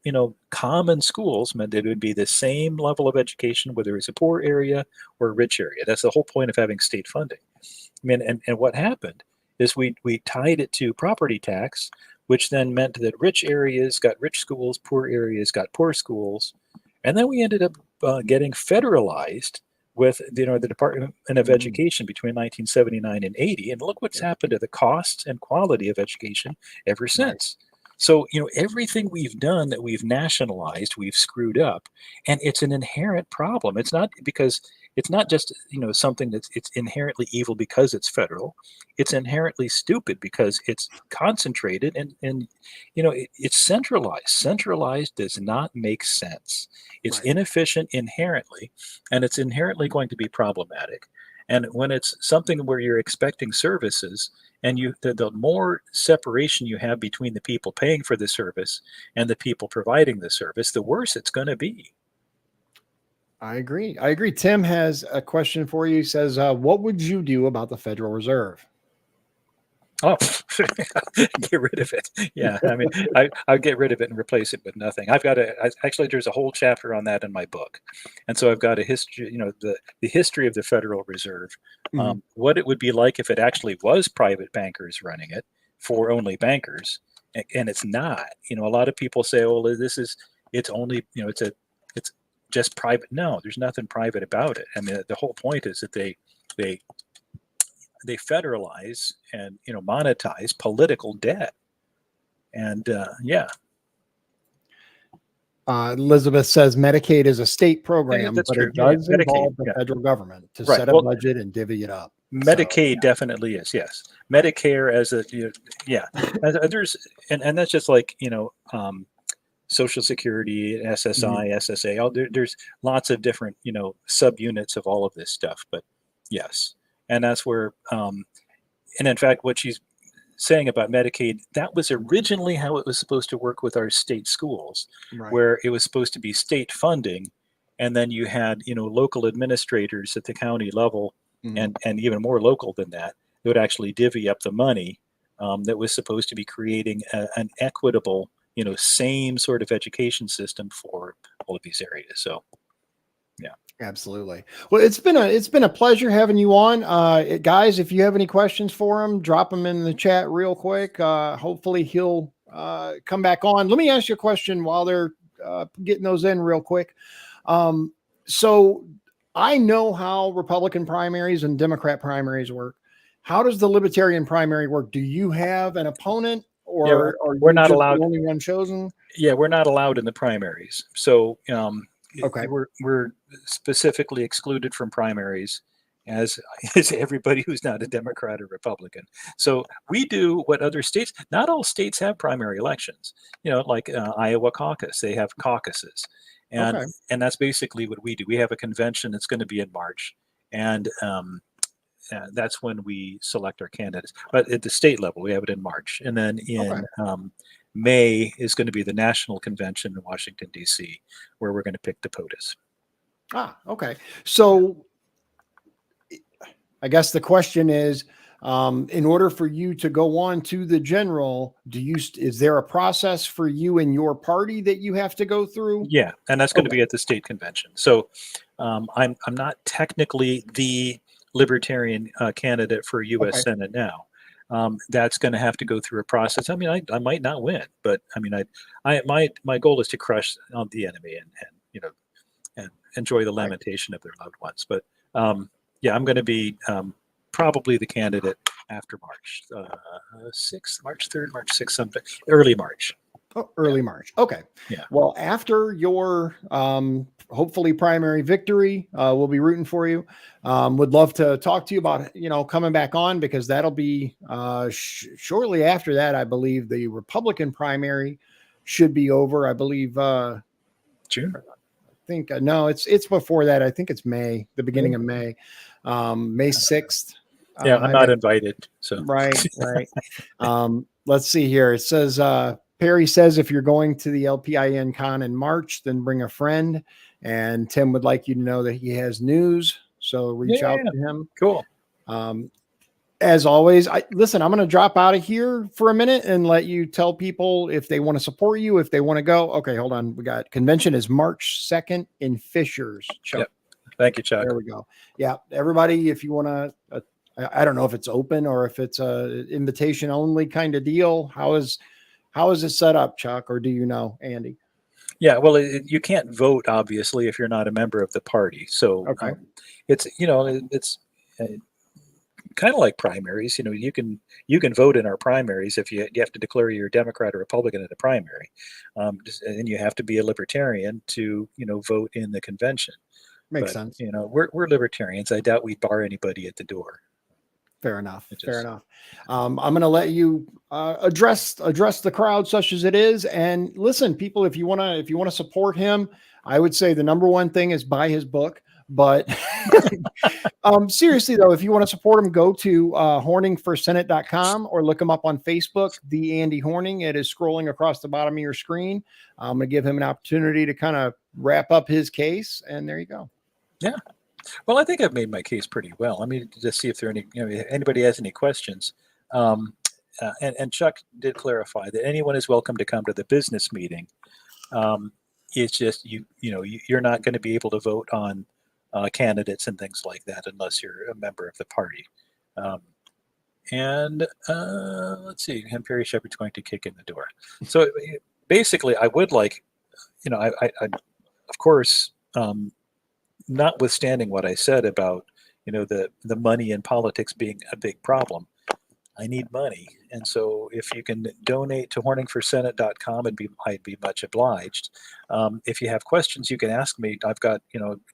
common schools, meant that it would be the same level of education, whether it's a poor area or a rich area. That's the whole point of having state funding. I mean, and what happened is we tied it to property tax, which then meant that rich areas got rich schools, poor areas got poor schools. And then we ended up getting federalized with the Department of Education between 1979 and 80. And look what's happened to the costs and quality of education ever since. So, everything we've done that we've nationalized, we've screwed up. And it's an inherent problem. It's not because it's not just, something it's inherently evil because it's federal. It's inherently stupid because it's concentrated and it's centralized. Centralized does not make sense. It's Right. inefficient inherently, and it's inherently going to be problematic. And when it's something where you're expecting services, and the more separation you have between the people paying for the service and the people providing the service, the worse it's going to be. I agree. I agree. Tim has a question for you. He says, what would you do about the Federal Reserve? Oh, get rid of it. Yeah, I mean, I'll get rid of it and replace it with nothing. Actually, there's a whole chapter on that in my book. And so I've got a history, the history of the Federal Reserve, what it would be like if it actually was private bankers running it for only bankers. And it's not. A lot of people say, oh, it's only, it's just private. No, there's nothing private about it. I mean, the whole point is that they federalize and monetize political debt. And Elizabeth says Medicaid is a state program, that's but true. it does Medicaid, involve the federal government to set a budget and divvy it up. Medicaid definitely is, yes. Medicare as a there's and that's just like Social Security, SSI, SSA. There's lots of different subunits of all of this stuff, but yes. And that's where, and in fact, what she's saying about Medicaid, that was originally how it was supposed to work with our state schools, where it was supposed to be state funding, and then you had local administrators at the county level, and even more local than that, that would actually divvy up the money that was supposed to be creating an equitable, same sort of education system for all of these areas. So. Yeah, absolutely. Well, it's been a pleasure having you on, guys. If you have any questions for him, drop them in the chat real quick. Hopefully he'll come back on. Let me ask you a question while they're getting those in real quick. So I know how Republican primaries and Democrat primaries work. How does the Libertarian primary work? Do you have an opponent, or are we're you not just allowed? The only one chosen? Yeah, we're not allowed in the primaries. So okay, we're specifically excluded from primaries, as is everybody who's not a Democrat or Republican. So we do what other states. Not all states have primary elections. Like Iowa caucus, they have caucuses, and that's basically what we do. We have a convention that's going to be in March, and that's when we select our candidates. But at the state level, we have it in March, and then in May is going to be the national convention in Washington, D.C., where we're going to pick the POTUS. Okay. So I guess the question is, in order for you to go on to the general, is there a process for you and your party that you have to go through? Yeah, and that's going to be at the state convention. So I'm not technically the Libertarian candidate for U.S. Senate now. That's going to have to go through a process. I mean, I might not win, but I mean, my goal is to crush the enemy and enjoy the lamentation of their loved ones. But I'm going to be probably the candidate after March 6th, March 3rd, March 6th, something early March. Oh, early March. Okay. Yeah. Well, after your hopefully primary victory, we'll be rooting for you. Would love to talk to you about coming back on, because that'll be shortly after that. I believe the Republican primary should be over. I believe June. I think no, it's before that. I think it's May, the beginning of May, May 6th. Yeah, I'm not invited. So right. Let's see here. It says. Perry says, if you're going to the LPIN con in March, then bring a friend. And Tim would like you to know that he has news. So reach out to him. Cool. As always, listen, I'm going to drop out of here for a minute and let you tell people if they want to support you, if they want to go. Okay, hold on. We got convention is March 2nd in Fishers. Chuck. Yep. Thank you, Chuck. There we go. Yeah. Everybody, if you want to, I don't know if it's open or if it's a invitation only kind of deal. How is it set up, Chuck, or do you know, Andy? Yeah, well, you can't vote, obviously, if you're not a member of the party. So it's kind of like primaries. You can vote in our primaries if you have to declare you're a Democrat or Republican in the primary, and you have to be a Libertarian to vote in the convention. Makes But sense. we're libertarians. I doubt we bar anybody at the door. Fair enough. It Fair just- enough. I'm going to let you address the crowd such as it is. And listen, people, if you want to support him, I would say the number one thing is buy his book. But seriously, though, if you want to support him, go to horningforsenate.com or look him up on Facebook, The Andy Horning. It is scrolling across the bottom of your screen. I'm going to give him an opportunity to kind of wrap up his case. And there you go. Yeah. Well, I think I've made my case pretty well. I mean, to see if there are anybody has any questions. And Chuck did clarify that anyone is welcome to come to the business meeting. It's just you're not going to be able to vote on candidates and things like that unless you're a member of the party. Let's see, and Perry Shepherd's going to kick in the door. So basically, I would like, I of course. Notwithstanding what I said about, the money in politics being a big problem, I need money. And so if you can donate to horningforsenate.com, I'd be much obliged. If you have questions, you can ask me. I've got,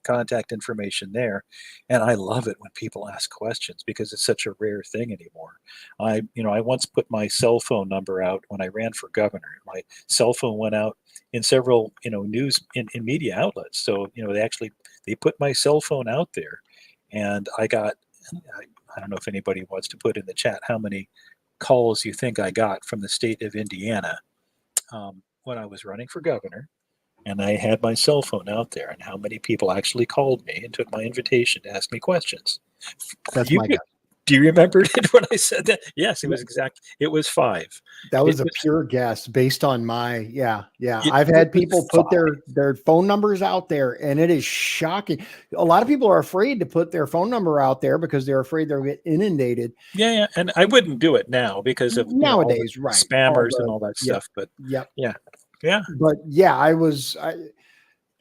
contact information there. And I love it when people ask questions because it's such a rare thing anymore. I once put my cell phone number out when I ran for governor. My cell phone went out in several, news in media outlets. So, they put my cell phone out there, and I got, I don't know if anybody wants to put in the chat how many calls you think I got from the state of Indiana when I was running for governor, and I had my cell phone out there, and how many people actually called me and took my invitation to ask me questions. That's my guess. Do you remember it when I said that? Yes, it was it was 5. That was a pure guess based on my, I've had people put their phone numbers out there, and it is shocking. A lot of people are afraid to put their phone number out there because they're afraid they'll get inundated. Yeah. And I wouldn't do it now because of nowadays, right? Spammers and all that stuff. But yeah. But I was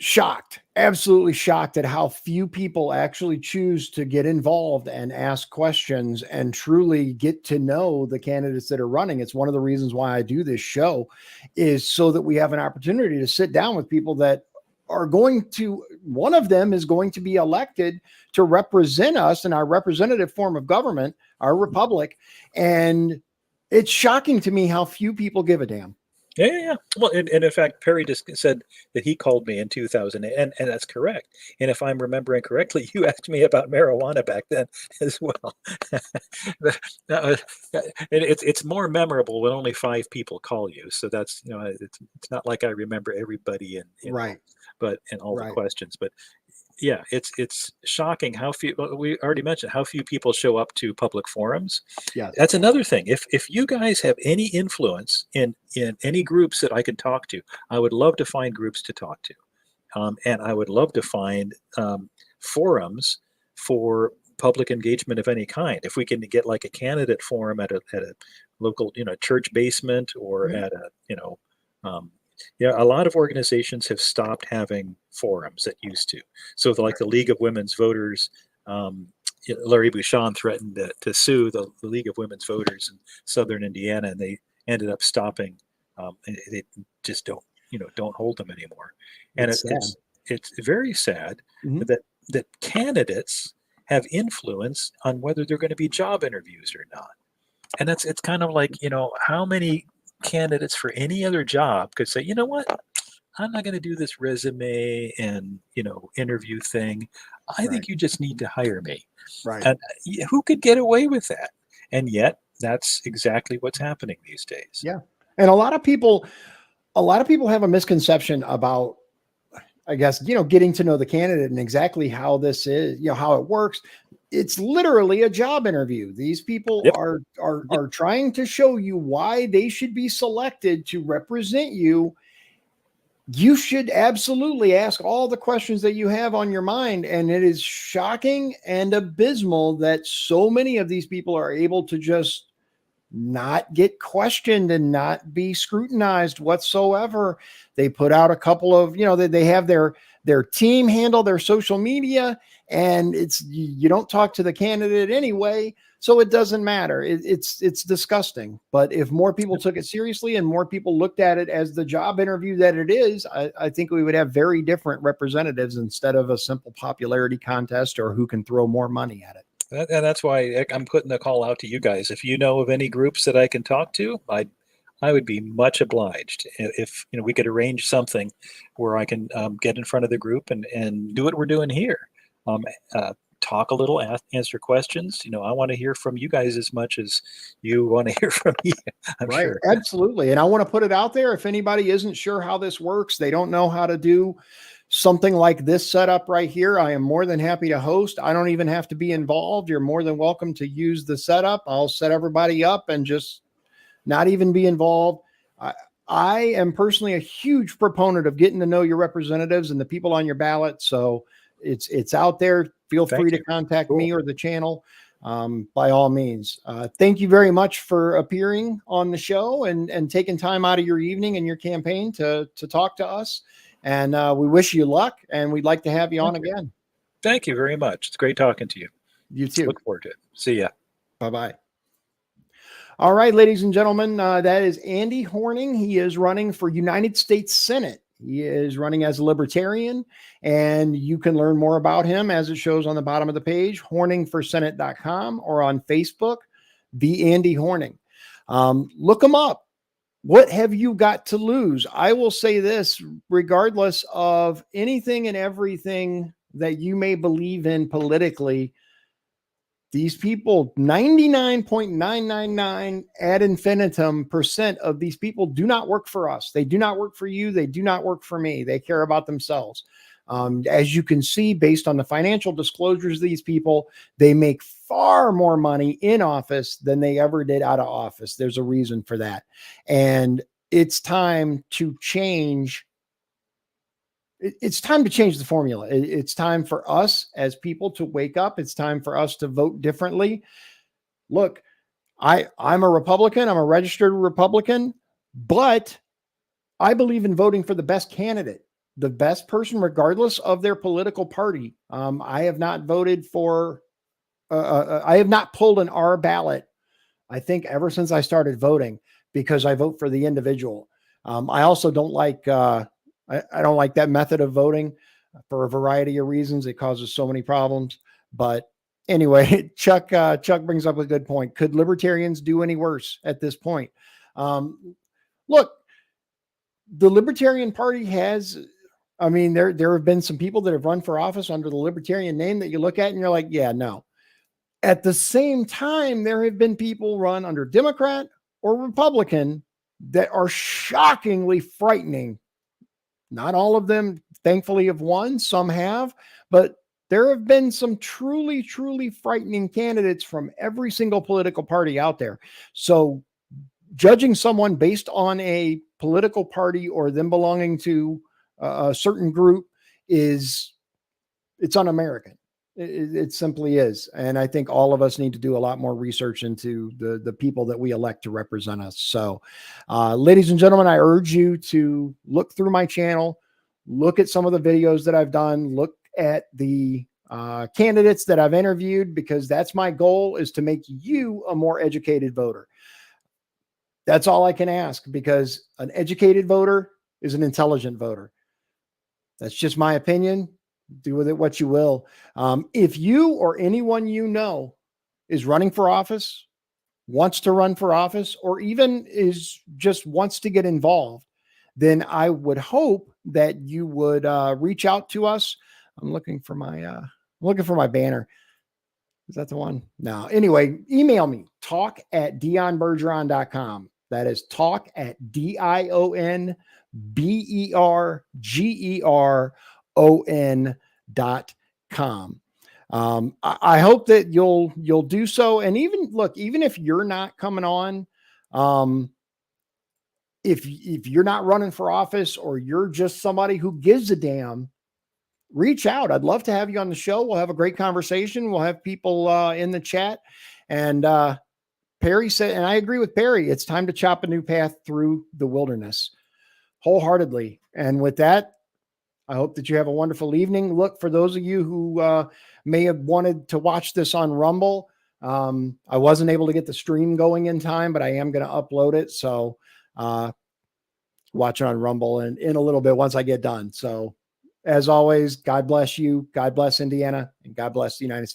shocked, absolutely shocked at how few people actually choose to get involved and ask questions and truly get to know the candidates that are running. It's one of the reasons why I do this show, is so that we have an opportunity to sit down with people that are one of them is going to be elected to represent us in our representative form of government, our republic. And it's shocking to me how few people give a damn. Yeah. Well, and in fact, Perry just said that he called me in 2000, and that's correct. And if I'm remembering correctly, you asked me about marijuana back then as well. It's more memorable when only 5 people call you. So that's it's not like I remember everybody in right, but in all the questions. But yeah, it's shocking how few. We already mentioned how few people show up to public forums. Yeah, that's another thing. If you guys have any influence in any groups that I could talk to, I would love to find groups to talk to, and I would love to find forums for public engagement of any kind. If we can get like a candidate forum at a local church basement or at a a lot of organizations have stopped having forums that used to. So like the League of Women's Voters, Larry Bouchon threatened to sue the League of Women's Voters in Southern Indiana, and they ended up stopping. They just don't hold them anymore. And it's very sad that candidates have influence on whether they're going to be job interviews or not. And it's kind of like, how many candidates for any other job could say, you know what, I'm not going to do this resume and interview thing. I think you just need to hire me. Right. And who could get away with that? And yet that's exactly what's happening these days. Yeah. And a lot of people have a misconception about, I guess, getting to know the candidate and exactly how this is, how it works. It's literally a job interview. These people are trying to show you why they should be selected to represent you. You should absolutely ask all the questions that you have on your mind. And it is shocking and abysmal that so many of these people are able to just not get questioned and not be scrutinized whatsoever. They put out a couple of, they have their team handle their social media, and you don't talk to the candidate anyway, so it doesn't matter. It's disgusting. But if more people took it seriously and more people looked at it as the job interview that it is, I think we would have very different representatives instead of a simple popularity contest or who can throw more money at it. And that's why I'm putting the call out to you guys. If you know of any groups that I can talk to, I would be much obliged if we could arrange something where I can get in front of the group and do what we're doing here. Talk a little, answer questions. I want to hear from you guys as much as you want to hear from me. I'm right, sure. Absolutely. And I want to put it out there. If anybody isn't sure how this works, they don't know how to do something like this setup right here, I am more than happy to host. I don't even have to be involved. You're more than welcome to use the setup. I'll set everybody up and just not even be involved. I am personally a huge proponent of getting to know your representatives and the people on your ballot. So it's out there. Feel free to contact me or the channel by all means. Thank you very much for appearing on the show and taking time out of your evening and your campaign to talk to us. And we wish you luck, and we'd like to have you on again. Thank you very much. It's great talking to you. You too. Look forward to it. See ya. Bye-bye. All right, ladies and gentlemen, that is Andy Horning. He is running for United States Senate. He is running as a Libertarian, and you can learn more about him as it shows on the bottom of the page, horningforsenate.com, or on Facebook, The Andy Horning. Look him up. What have you got to lose? I will say this, regardless of anything and everything that you may believe in politically, these people, 99.999 ad infinitum % of these people do not work for us. They do not work for you. They do not work for me. They care about themselves. As you can see, based on the financial disclosures of these people, they make far more money in office than they ever did out of office. There's a reason for that. And it's time to change. It's time to change the formula. It's time for us as people to wake up. It's time for us to vote differently. Look, I'm a Republican. I'm a registered Republican, but I believe in voting for the best candidate, the best person, regardless of their political party. I have not voted for, I have not pulled an R ballot, I think, ever since I started voting, because I vote for the individual. I also don't like, I don't like that method of voting for a variety of reasons. It causes so many problems. But anyway, Chuck brings up a good point. Could libertarians do any worse at this point? Look, the Libertarian Party has, I mean, there have been some people that have run for office under the Libertarian name that you look at and you're like, yeah, no. At the same time, there have been people run under Democrat or Republican that are shockingly frightening. Not all of them, thankfully, have won. Some have, but there have been some truly, truly frightening candidates from every single political party out there. So judging someone based on a political party or them belonging to a certain group it's un-American. It simply is. And I think all of us need to do a lot more research into the people that we elect to represent us. So, ladies and gentlemen, I urge you to look through my channel, look at some of the videos that I've done, look at the candidates that I've interviewed, because that's my goal, is to make you a more educated voter. That's all I can ask, because an educated voter is an intelligent voter. That's just my opinion. Do with it what you will. If you or anyone you know is running for office, wants to run for office, or even just wants to get involved, then I would hope that you would reach out to us. I'm looking for my banner. Is that the one? No. Anyway, email me, talk@dionbergeron.com. That is talk@dionbergeron.com. I hope that you'll do so. And even if you're not coming on, if you're not running for office, or you're just somebody who gives a damn, reach out. I'd love to have you on the show. We'll have a great conversation. We'll have people in the chat, and Perry said, and I agree with Perry, it's time to chop a new path through the wilderness wholeheartedly. And with that, I hope that you have a wonderful evening. Look, for those of you who may have wanted to watch this on Rumble, I wasn't able to get the stream going in time, but I am going to upload it. So watch it on Rumble in a little bit once I get done. So as always, God bless you. God bless Indiana, and God bless the United States.